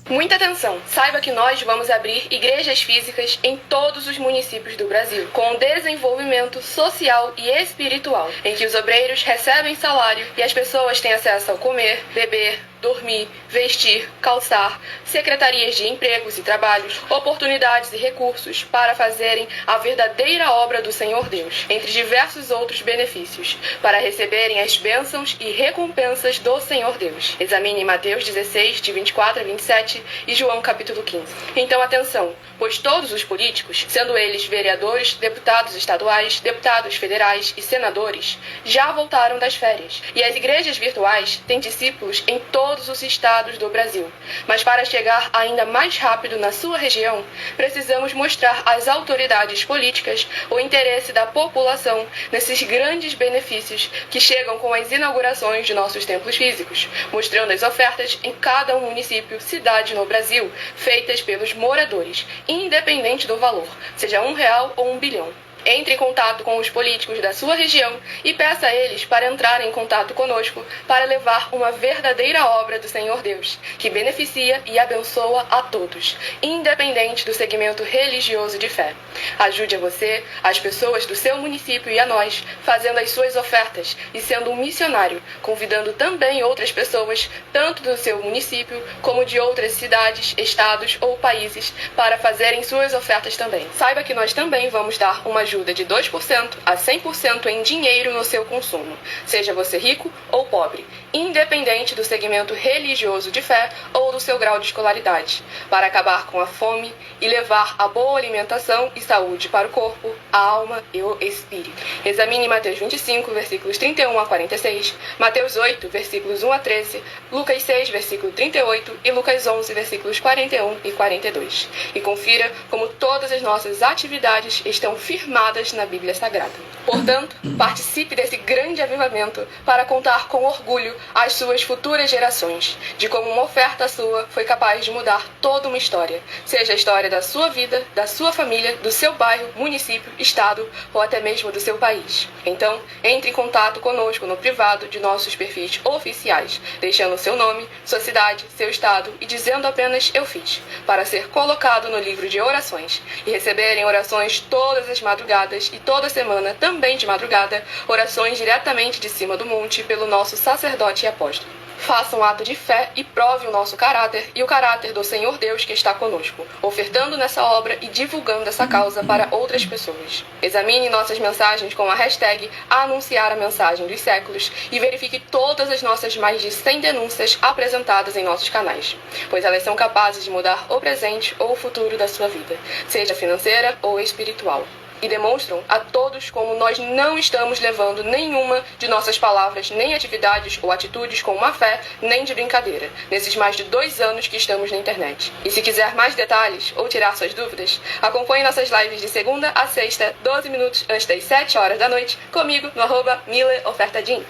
Muita atenção! Saiba que nós vamos abrir igrejas físicas em todos os municípios do Brasil, com desenvolvimento social e espiritual, em que os obreiros recebem salário e as pessoas têm acesso ao comer, beber, dormir, vestir, calçar, secretarias de empregos e trabalhos, oportunidades e recursos para fazerem a verdadeira obra do Senhor Deus, entre diversos outros benefícios, para receberem as bênçãos e recompensas do Senhor Deus. Examine Mateus 16, de 24 a 27 e João capítulo 15. Então atenção, pois todos os políticos, sendo eles vereadores, deputados estaduais, deputados federais e senadores, já voltaram das férias, e as igrejas virtuais têm discípulos em todos os estados do Brasil. Mas para chegar ainda mais rápido na sua região, precisamos mostrar às autoridades políticas o interesse da população nesses grandes benefícios que chegam com as inaugurações de nossos templos físicos, mostrando as ofertas em cada município, cidade no Brasil, feitas pelos moradores, independente do valor, seja R$1 ou R$1 bilhão. Entre em contato com os políticos da sua região e peça a eles para entrarem em contato conosco para levar uma verdadeira obra do Senhor Deus, que beneficia e abençoa a todos, independente do segmento religioso de fé. Ajude a você, as pessoas do seu município e a nós, fazendo as suas ofertas e sendo um missionário, convidando também outras pessoas, tanto do seu município como de outras cidades, estados ou países, para fazerem suas ofertas também. Saiba que nós também vamos dar uma ajuda de 2% a 100% em dinheiro no seu consumo, seja você rico ou pobre, independente do segmento religioso de fé ou do seu grau de escolaridade, para acabar com a fome e levar a boa alimentação e saúde para o corpo, a alma e o espírito. Examine Mateus 25, versículos 31 a 46, Mateus 8, versículos 1 a 13, Lucas 6, versículo 38 e Lucas 11, versículos 41 e 42. E confira como todas as nossas atividades estão firmadas na Bíblia Sagrada. Portanto, participe desse grande avivamento para contar com orgulho às suas futuras gerações, de como uma oferta sua foi capaz de mudar toda uma história, seja a história da sua vida, da sua família, do seu bairro, município, estado ou até mesmo do seu país. Então, entre em contato conosco no privado de nossos perfis oficiais, deixando seu nome, sua cidade, seu estado e dizendo apenas "eu fiz", para ser colocado no livro de orações e receberem orações todas as madrugadas e toda semana, também de madrugada, orações diretamente de cima do monte pelo nosso sacerdote e apóstolo. Faça um ato de fé e prove o nosso caráter e o caráter do Senhor Deus que está conosco, ofertando nessa obra e divulgando essa causa para outras pessoas. Examine nossas mensagens com a hashtag Anunciar a Mensagem dos Séculos e verifique todas as nossas mais de 100 denúncias apresentadas em nossos canais, pois elas são capazes de mudar o presente ou o futuro da sua vida, seja financeira ou espiritual. E demonstram a todos como nós não estamos levando nenhuma de nossas palavras, nem atividades ou atitudes com má fé, nem de brincadeira, nesses mais de 2 anos que estamos na internet. E se quiser mais detalhes ou tirar suas dúvidas, acompanhe nossas lives de segunda a sexta, 12 minutos antes das 7 horas da noite, comigo no @MileOfertadim.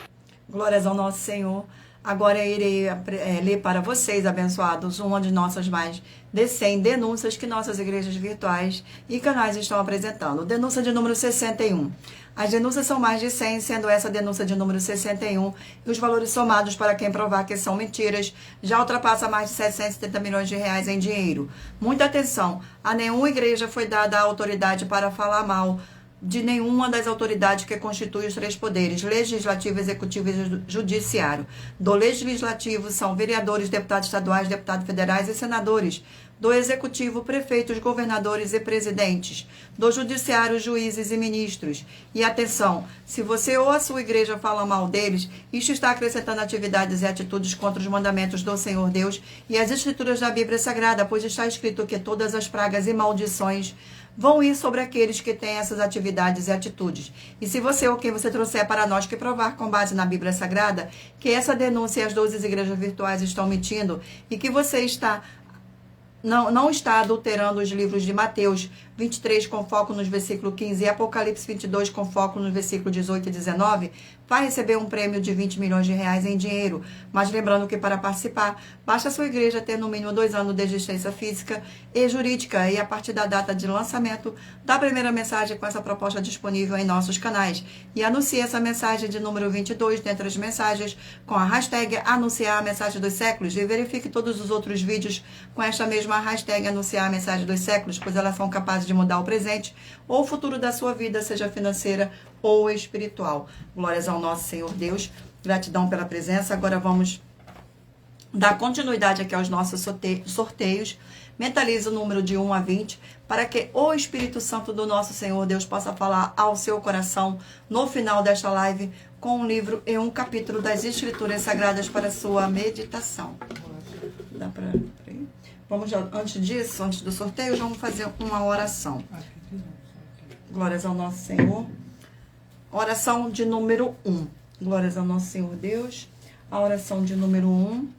Glórias ao nosso Senhor. Agora eu irei ler para vocês, abençoados, uma de nossas mais de 100 denúncias que nossas igrejas virtuais e canais estão apresentando. Denúncia de número 61. As denúncias são mais de 100, sendo essa denúncia de número 61, e os valores somados para quem provar que são mentiras já ultrapassa mais de 770 milhões de reais em dinheiro. Muita atenção, a nenhuma igreja foi dada a autoridade para falar mal de nenhuma das autoridades que constituem os 3 poderes, legislativo, executivo e judiciário. Do legislativo são vereadores, deputados estaduais, deputados federais e senadores. Do executivo, prefeitos, governadores e presidentes. Do judiciário, juízes e ministros. E atenção, se você ou a sua igreja fala mal deles, isto está acrescentando atividades e atitudes contra os mandamentos do Senhor Deus e as escrituras da Bíblia Sagrada, pois está escrito que todas as pragas e maldições vão ir sobre aqueles que têm essas atividades e atitudes. E se você ou quem você trouxer para nós que provar com base na Bíblia Sagrada que essa denúncia e as 12 igrejas virtuais estão mentindo e que você não está adulterando os livros de Mateus 23 com foco nos versículos 15 e Apocalipse 22 com foco nos versículos 18 e 19, vai receber um prêmio de 20 milhões de reais em dinheiro. Mas lembrando que para participar, basta a sua igreja ter no mínimo 2 anos de existência física e jurídica e a partir da data de lançamento da primeira mensagem com essa proposta disponível em nossos canais. E anuncie essa mensagem de número 22 dentre as mensagens com a hashtag Anunciar a Mensagem dos Séculos e verifique todos os outros vídeos com esta mesma hashtag Anunciar a Mensagem dos Séculos, pois elas são capazes de mudar o presente ou o futuro da sua vida, seja financeira ou espiritual. Glórias ao nosso Senhor Deus. Gratidão pela presença. Agora vamos dar continuidade aqui aos nossos sorteios. Mentalize o número de 1 a 20 para que o Espírito Santo do nosso Senhor Deus possa falar ao seu coração no final desta live com um livro e um capítulo das Escrituras Sagradas para sua meditação. Dá para ir? Vamos, antes disso, antes do sorteio, vamos fazer uma oração. Glórias ao nosso Senhor. Oração de número 1. Glórias ao nosso Senhor Deus. A oração de número 1.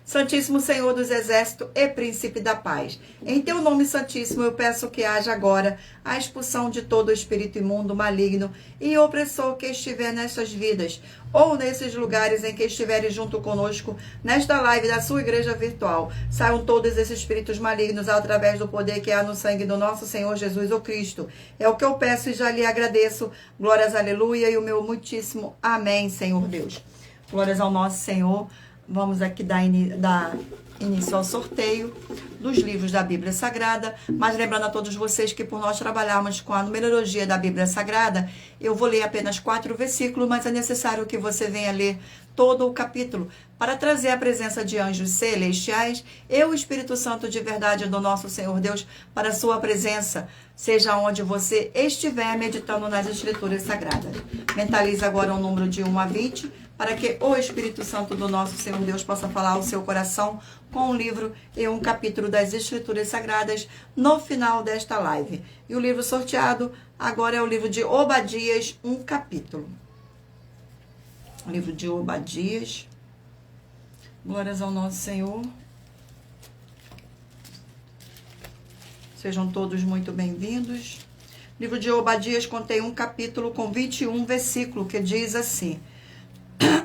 Santíssimo Senhor dos Exércitos e Príncipe da Paz, em teu nome santíssimo eu peço que haja agora a expulsão de todo espírito imundo, maligno e opressor que estiver nestas vidas ou nesses lugares em que estiverem junto conosco nesta live da sua igreja virtual. Saiam todos esses espíritos malignos através do poder que há no sangue do nosso Senhor Jesus o Cristo. É o que eu peço e já lhe agradeço. Glórias, aleluia, e o meu muitíssimo amém, Senhor Deus. Glórias ao nosso Senhor. Vamos aqui dar início ao sorteio dos livros da Bíblia Sagrada, mas lembrando a todos vocês que por nós trabalharmos com a numerologia da Bíblia Sagrada, eu vou ler apenas 4 versículos, mas é necessário que você venha ler todo o capítulo para trazer a presença de anjos celestiais e o Espírito Santo de verdade do nosso Senhor Deus para a sua presença, seja onde você estiver meditando nas Escrituras Sagradas. Mentalize agora o número de 1 a 20, para que o Espírito Santo do nosso Senhor Deus possa falar ao seu coração com um livro e um capítulo das Escrituras Sagradas no final desta live. E o livro sorteado agora é o livro de Obadias, um capítulo. O livro de Obadias. Glórias ao nosso Senhor. Sejam todos muito bem-vindos. O livro de Obadias contém um capítulo com 21 versículos que diz assim: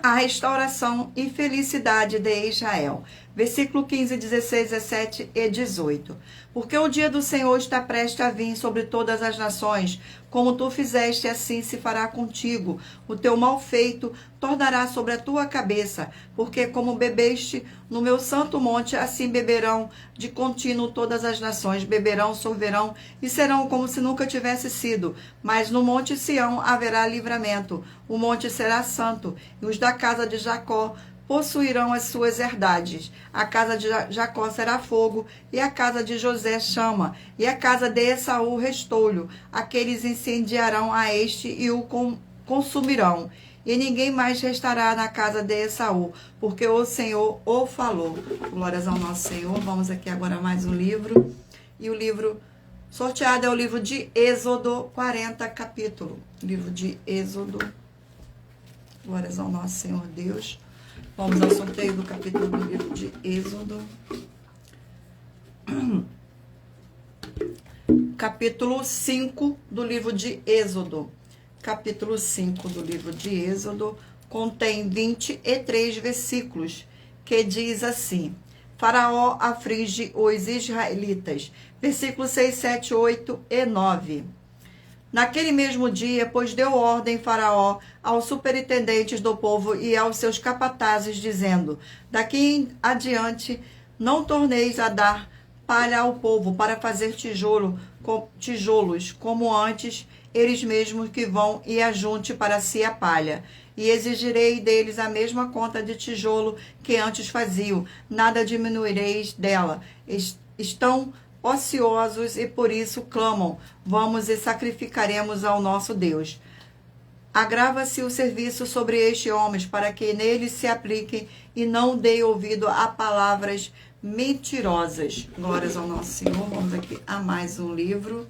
a restauração e felicidade de Israel. Versículo 15, 16, 17 e 18. Porque o dia do Senhor está prestes a vir sobre todas as nações, como tu fizeste, assim se fará contigo. O teu mal feito tornará sobre a tua cabeça, porque como bebeste no meu santo monte, assim beberão de contínuo todas as nações, beberão, sorverão e serão como se nunca tivesse sido. Mas no monte Sião haverá livramento, o monte será santo, e os da casa de Jacó possuirão as suas herdades. A casa de Jacó será fogo, e a casa de José chama, e a casa de Esaú restolho. Aqueles incendiarão a este e o consumirão. E ninguém mais restará na casa de Esaú, porque o Senhor o falou. Glórias ao nosso Senhor. Vamos aqui agora a mais um livro. E o livro sorteado é o livro de Êxodo, 40 capítulo. Livro de Êxodo. Glórias ao nosso Senhor Deus. Vamos ao sorteio do capítulo do livro de Êxodo. Capítulo 5 do livro de Êxodo. Capítulo 5 do livro de Êxodo contém 23 versículos, que diz assim: Faraó aflige os israelitas. Versículos 6, 7, 8 e 9. Naquele mesmo dia, pois deu ordem Faraó aos superintendentes do povo e aos seus capatazes, dizendo: daqui em adiante não torneis a dar palha ao povo para fazer tijolos, como antes, eles mesmos que vão e ajunte para si a palha. E exigirei deles a mesma conta de tijolo que antes faziam, nada diminuireis dela. Estão ociosos e por isso clamam: vamos e sacrificaremos ao nosso Deus. Agrava-se o serviço sobre estes homens, para que neles se apliquem e não deem ouvido a palavras mentirosas. Glórias ao nosso Senhor. Vamos aqui a mais um livro.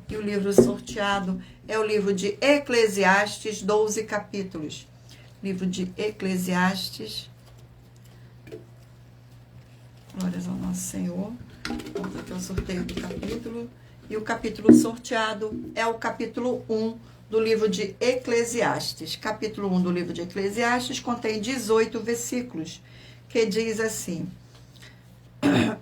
E o livro sorteado é o livro de Eclesiastes, 12 capítulos. Livro de Eclesiastes. Glórias ao nosso Senhor. Vamos aqui ao sorteio do capítulo. E o capítulo sorteado é o capítulo 1 do livro de Eclesiastes. Capítulo 1 do livro de Eclesiastes contém 18 versículos, que diz assim: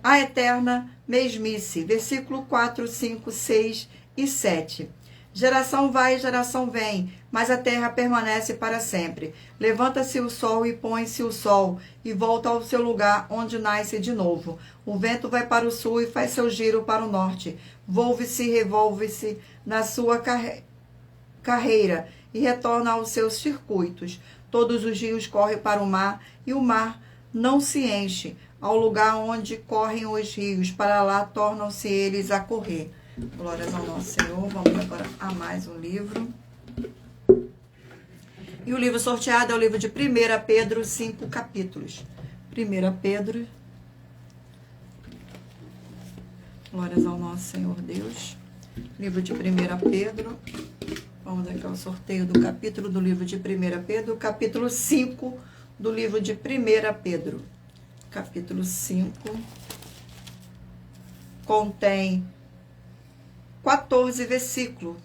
a eterna mesmice. Versículo 4, 5, 6 e 7. Geração vai, geração vem, mas a terra permanece para sempre. Levanta-se o sol e põe-se o sol, e volta ao seu lugar, onde nasce de novo. O vento vai para o sul e faz seu giro para o norte. Volve-se e revolve-se na sua carreira, e retorna aos seus circuitos. Todos os rios correm para o mar, e o mar não se enche. Ao lugar onde correm os rios, para lá tornam-se eles a correr. Glórias ao nosso Senhor. Vamos agora a mais um livro. E o livro sorteado é o livro de 1 Pedro, 5 capítulos. 1 Pedro. Glórias ao nosso Senhor Deus. Livro de 1 Pedro. Vamos aqui ao sorteio do capítulo do livro de 1 Pedro. Capítulo 5 do livro de 1 Pedro. capítulo 5, contém 14 versículos,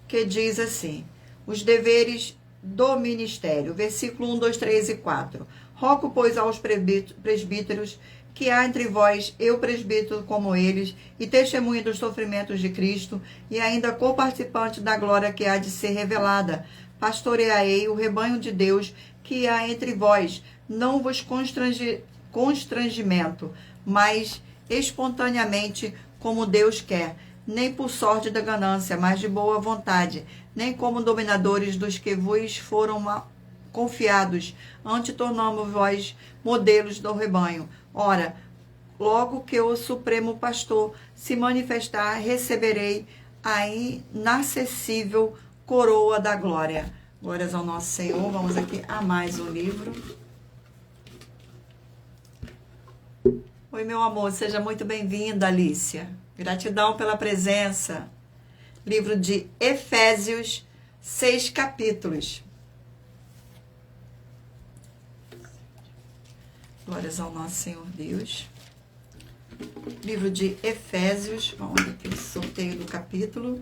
que diz assim: os deveres do ministério, versículo 1, 2, 3 e 4. Rogo, pois, aos presbíteros que há entre vós, eu presbítero como eles, e testemunha dos sofrimentos de Cristo, e ainda coparticipante da glória que há de ser revelada. Pastoreai o rebanho de Deus que há entre vós, não vos constrangimento, mas espontaneamente, como Deus quer, nem por sorte da ganância, mas de boa vontade, nem como dominadores dos que vos foram confiados, antes tornamos vós modelos do rebanho. Ora, logo que o Supremo Pastor se manifestar, receberei a inacessível coroa da glória. Glórias ao nosso Senhor. Vamos aqui a mais um livro. Oi, meu amor, seja muito bem-vinda, Alicia. Gratidão pela presença. Livro de Efésios, 6 capítulos. Glórias ao nosso Senhor Deus. Livro de Efésios, vamos ver aqui o sorteio do capítulo.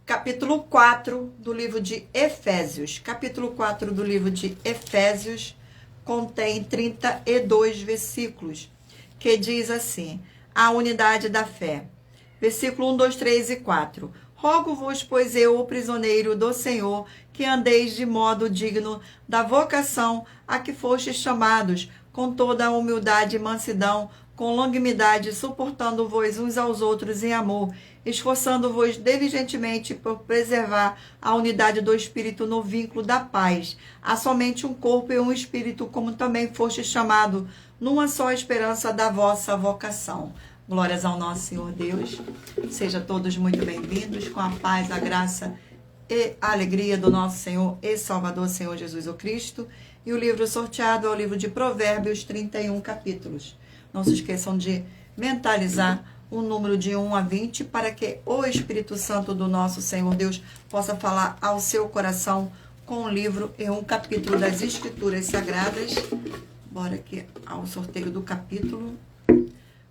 Capítulo 4 do livro de Efésios. Capítulo 4 do livro de Efésios contém 32 versículos, que diz assim: a unidade da fé. Versículo 1, 2, 3 e 4. Rogo-vos, pois eu, o prisioneiro do Senhor, que andeis de modo digno da vocação a que fostes chamados, com toda a humildade e mansidão, com longanimidade, suportando-vos uns aos outros em amor, esforçando-vos diligentemente por preservar a unidade do Espírito no vínculo da paz. Há somente um corpo e um Espírito, como também fostes chamado, numa só esperança da vossa vocação. Glórias ao nosso Senhor Deus. Sejam todos muito bem-vindos, com a paz, a graça e a alegria do nosso Senhor e Salvador, Senhor Jesus o Cristo. E o livro sorteado é o livro de Provérbios, 31 capítulos. Não se esqueçam de mentalizar o número de 1 a 20, para que o Espírito Santo do nosso Senhor Deus possa falar ao seu coração com um livro e um capítulo das Escrituras Sagradas. Bora aqui ao sorteio do capítulo.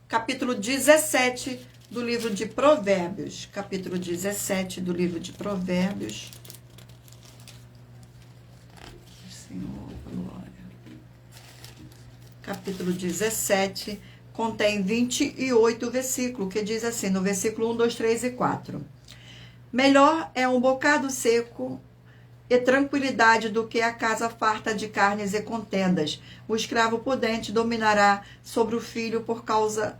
Capítulo 17 do livro de Provérbios. Capítulo 17 do livro de Provérbios. Senhor, glória. Capítulo 17 contém 28 versículos, que diz assim, no versículo 1, 2, 3 e 4. Melhor é um bocado seco e tranquilidade do que a casa farta de carnes e contendas. O escravo prudente dominará sobre o filho por causa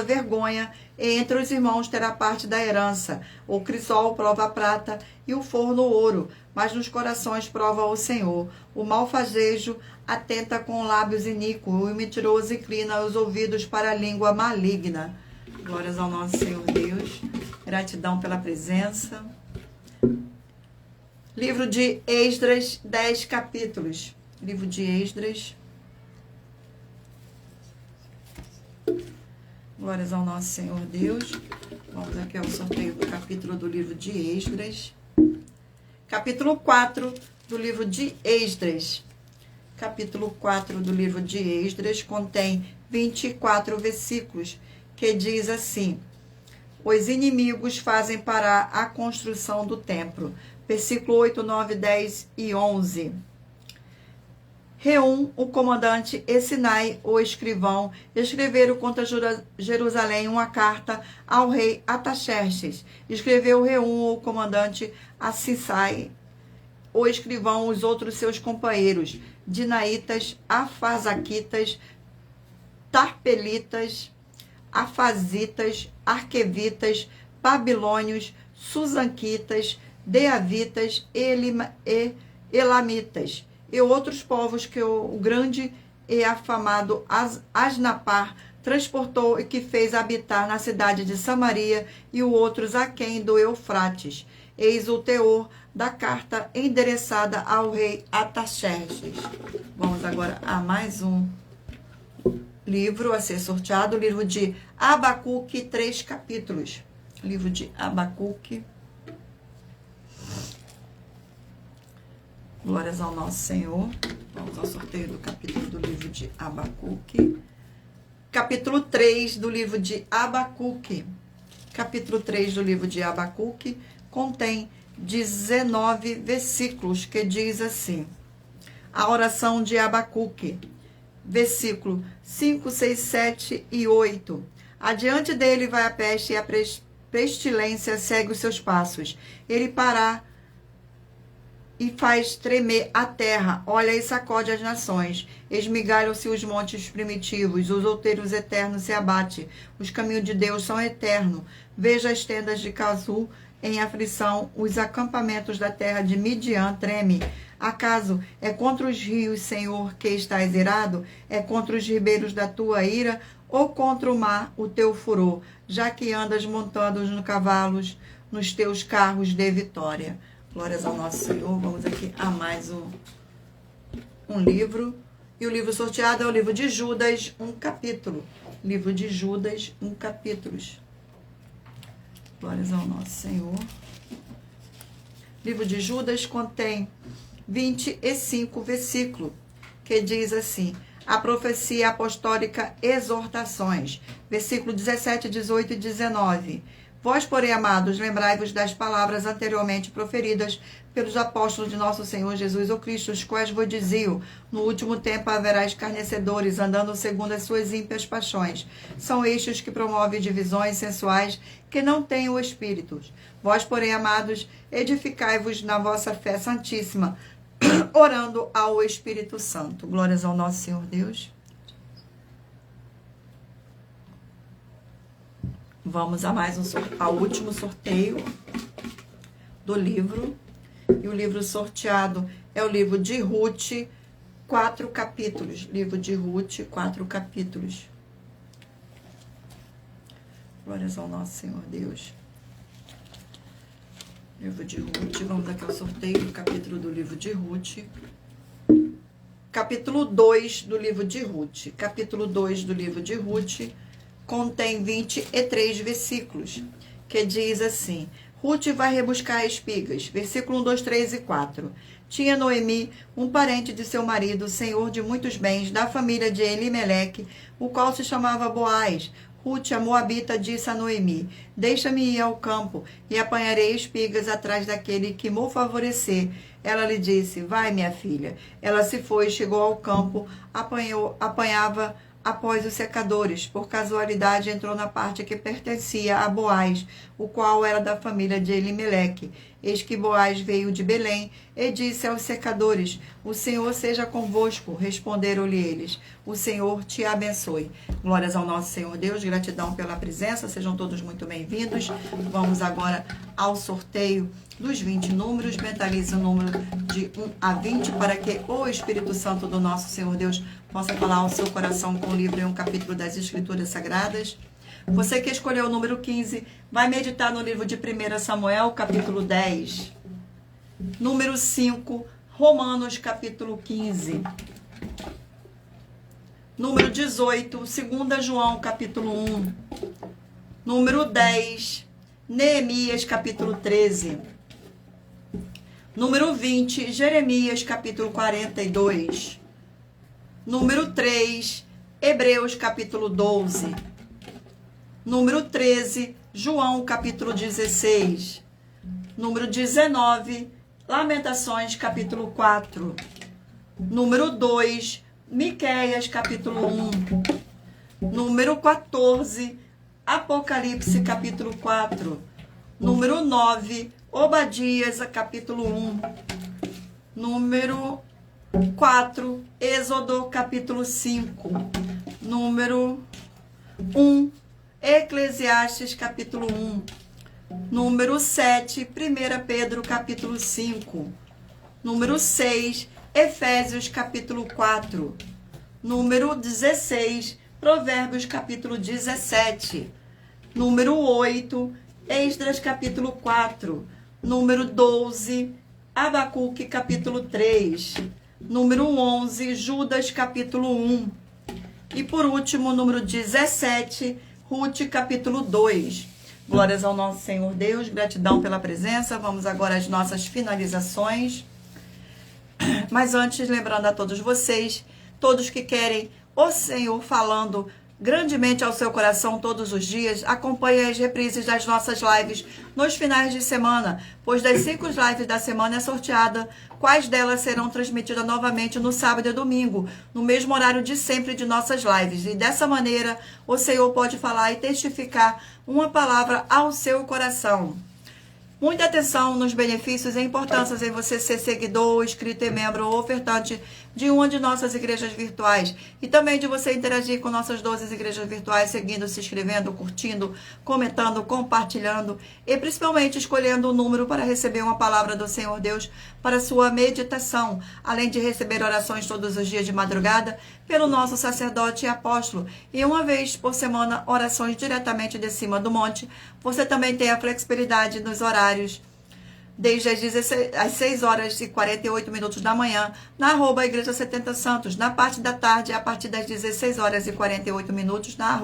vergonha, e entre os irmãos terá parte da herança. O crisol prova a prata e o forno o ouro, mas nos corações prova o Senhor. O malfazejo atenta com lábios iníquos, o mentiroso inclina os ouvidos para a língua maligna. Glórias ao nosso Senhor Deus. Gratidão pela presença. Livro de Esdras, 10 capítulos. Livro de Esdras. Glórias ao nosso Senhor Deus. Vamos aqui ao sorteio do capítulo do livro de Esdras. Capítulo 4 do livro de Esdras. Capítulo 4 do livro de Esdras contém 24 versículos, que diz assim: os inimigos fazem parar a construção do templo. Versículo 8, 9, 10 e 11. Reum, o comandante, e Sinai, o escrivão, escreveram contra Jerusalém uma carta ao rei Ataxerxes. Escreveu Reum, o comandante, a Sisai, o escrivão, os outros seus companheiros, Dinaitas, Afazaquitas, Tarpelitas, Afazitas, Arquevitas, Babilônios, Susanquitas, Deavitas e Elamitas, e outros povos que o grande e afamado Asnapar transportou e que fez habitar na cidade de Samaria, e outros aquém do Eufrates. Eis o teor da carta endereçada ao rei Ataxerxes. Vamos agora a mais um livro a ser sorteado, o livro de Abacuque, 3 capítulos. Livro de Abacuque. Glórias ao nosso Senhor. Vamos ao sorteio do capítulo do livro de Abacuque. Capítulo 3 do livro de Abacuque. Capítulo 3 do livro de Abacuque contém 19 versículos, que diz assim: a oração de Abacuque, versículo 5, 6, 7 e 8. Adiante dele vai a peste e a pestilência segue os seus passos. Ele para e faz tremer a terra, olha e sacode as nações. Esmigalham-se os montes primitivos, os outeiros eternos se abatem. Os caminhos de Deus são eternos. Veja as tendas de Cazu em aflição, os acampamentos da terra de Midian treme. Acaso é contra os rios, Senhor, que estás irado? É contra os ribeiros da tua ira? Ou contra o mar, o teu furor? Já que andas montando nos cavalos, nos teus carros de vitória. Glórias ao nosso Senhor. Vamos aqui a mais um livro. E o livro sorteado é o livro de Judas, um capítulo. Livro de Judas, um capítulo. Glórias ao nosso Senhor. Livro de Judas contém 25 versículos, que diz assim: a profecia apostólica, exortações. Versículo 17, 18 e 19. Vós, porém, amados, lembrai-vos das palavras anteriormente proferidas pelos apóstolos de nosso Senhor Jesus o Cristo, os quais vos diziam: no último tempo haverá escarnecedores, andando segundo as suas ímpias paixões. São estes os que promovem divisões sensuais, que não têm o Espírito. Vós, porém, amados, edificai-vos na vossa fé santíssima, orando ao Espírito Santo. Glórias ao nosso Senhor Deus. Vamos a ao último sorteio do livro. E o livro sorteado é o livro de Ruth, 4 capítulos. Livro de Ruth, 4 capítulos. Glórias ao nosso Senhor Deus. Livro de Ruth. Vamos aqui ao sorteio do capítulo do livro de Ruth. Capítulo 2 do livro de Ruth. Capítulo 2 do livro de Ruth contém 23 versículos, que diz assim: Ruth vai rebuscar espigas. Versículo 1, 2, 3 e 4. Tinha Noemi um parente de seu marido, senhor de muitos bens, da família de Elimeleque, o qual se chamava Boaz. Ruth, a moabita, disse a Noemi: deixa-me ir ao campo e apanharei espigas atrás daquele que me favorecer. Ela lhe disse: vai, minha filha. Ela se foi, chegou ao campo, apanhava após os secadores. Por casualidade, entrou na parte que pertencia a Boaz, o qual era da família de Elimeleque. Eis que Boaz veio de Belém e disse aos secadores: o Senhor seja convosco. Responderam-lhe eles: o Senhor te abençoe. Glórias ao nosso Senhor Deus, gratidão pela presença, sejam todos muito bem-vindos. Vamos agora ao sorteio dos 20 números. Mentalize o número de 1 a 20 para que o Espírito Santo do nosso Senhor Deus possa falar ao seu coração com o livro e um capítulo das Escrituras Sagradas. Você que escolheu o número 15, vai meditar no livro de 1 Samuel, capítulo 10. Número 5, Romanos, capítulo 15. Número 18, 2 João, capítulo 1. Número 10, Neemias, capítulo 13. Número 20, Jeremias, capítulo 42. Número 3, Hebreus, capítulo 12. Número 13, João, capítulo 16. Número 19, Lamentações, capítulo 4. Número 2, Miqueias, capítulo 1. Número 14, Apocalipse, capítulo 4. Número 9, Obadias, capítulo 1. Número 4, Êxodo, capítulo 5. Número 1, Eclesiastes, capítulo 1. Número 7, 1 Pedro, capítulo 5. Número 6, Efésios, capítulo 4. Número 16, Provérbios, capítulo 17. Número 8, Esdras, capítulo 4. Número 12, Abacuque, capítulo 3. Número 11, Judas, capítulo 1. E por último, número 17, Ruth, capítulo 2. Glórias ao nosso Senhor Deus, gratidão pela presença. Vamos agora às nossas finalizações. Mas antes, lembrando a todos vocês, todos que querem o Senhor falando grandemente ao seu coração todos os dias, acompanhe as reprises das nossas lives nos finais de semana, pois das 5 lives da semana é sorteada quais delas serão transmitidas novamente no sábado e domingo, no mesmo horário de sempre de nossas lives. E dessa maneira, o Senhor pode falar e testificar uma palavra ao seu coração. Muita atenção nos benefícios e importâncias em você ser seguidor, inscrito e membro ou ofertante de uma de nossas igrejas virtuais. E também de você interagir com nossas 12 igrejas virtuais, seguindo, se inscrevendo, curtindo, comentando, compartilhando e principalmente escolhendo o número para receber uma palavra do Senhor Deus para sua meditação, além de receber orações todos os dias de madrugada pelo nosso sacerdote e apóstolo. E uma vez por semana, orações diretamente de cima do monte. Você também tem a flexibilidade nos horários, desde as 6 horas e 48 minutos da manhã, na @Igreja 70 Santos, na parte da tarde, a partir das 16 horas e 48 minutos, na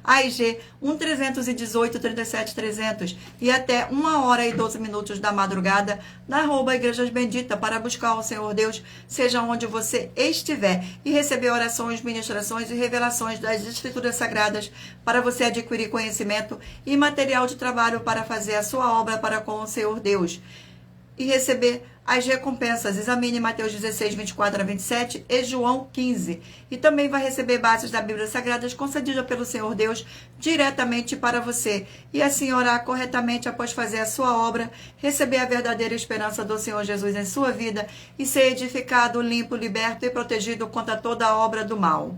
@AIG 1318 37 300 e até 1 hora e 12 minutos da madrugada na @Igrejas Bendita, para buscar o Senhor Deus, seja onde você estiver, e receber orações, ministrações e revelações das Escrituras Sagradas para você adquirir conhecimento e material de trabalho para fazer a sua obra para com o Senhor Deus. E receber as recompensas. Examine Mateus 16, 24 a 27 e João 15. E também vai receber bases da Bíblia Sagrada concedidas pelo Senhor Deus diretamente para você. E assim orar corretamente após fazer a sua obra, receber a verdadeira esperança do Senhor Jesus em sua vida e ser edificado, limpo, liberto e protegido contra toda a obra do mal.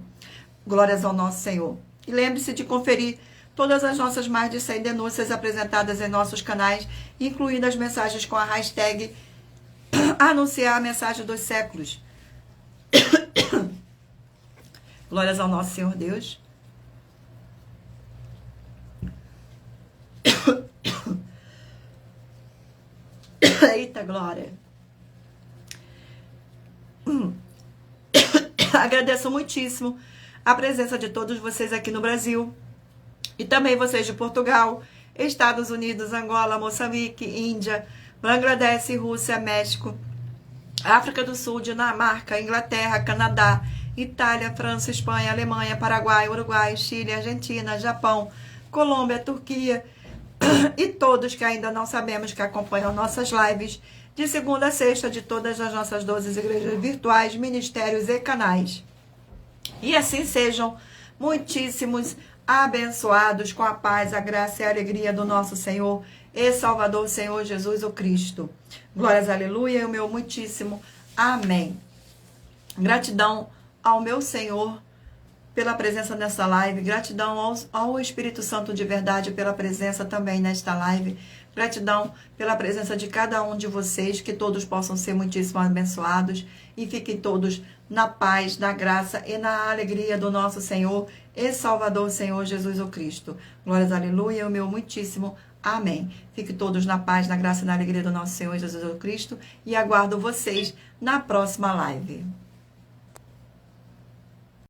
Glórias ao nosso Senhor. E lembre-se de conferir todas as nossas mais de 100 denúncias apresentadas em nossos canais, incluindo as mensagens com a hashtag anunciar a mensagem dos séculos. Glórias ao nosso Senhor Deus. Eita glória. Agradeço muitíssimo a presença de todos vocês aqui no Brasil e também vocês de Portugal, Estados Unidos, Angola, Moçambique, Índia, Bangladesh, Rússia, México, África do Sul, Dinamarca, Inglaterra, Canadá, Itália, França, Espanha, Alemanha, Paraguai, Uruguai, Chile, Argentina, Japão, Colômbia, Turquia e todos que ainda não sabemos que acompanham nossas lives de segunda a sexta de todas as nossas 12 igrejas virtuais, ministérios e canais. E assim sejam muitíssimos abençoados com a paz, a graça e a alegria do nosso Senhor e Salvador, Senhor Jesus o Cristo. Glórias, aleluia, e o meu muitíssimo amém. Gratidão ao meu Senhor pela presença nessa live, gratidão ao Espírito Santo de verdade pela presença também nesta live, gratidão pela presença de cada um de vocês, que todos possam ser muitíssimo abençoados e fiquem todos na paz, na graça e na alegria do nosso Senhor e Salvador, Senhor Jesus o Cristo. Glórias, aleluia, o meu muitíssimo amém. Fiquem todos na paz, na graça e na alegria do nosso Senhor Jesus o Cristo e aguardo vocês na próxima live.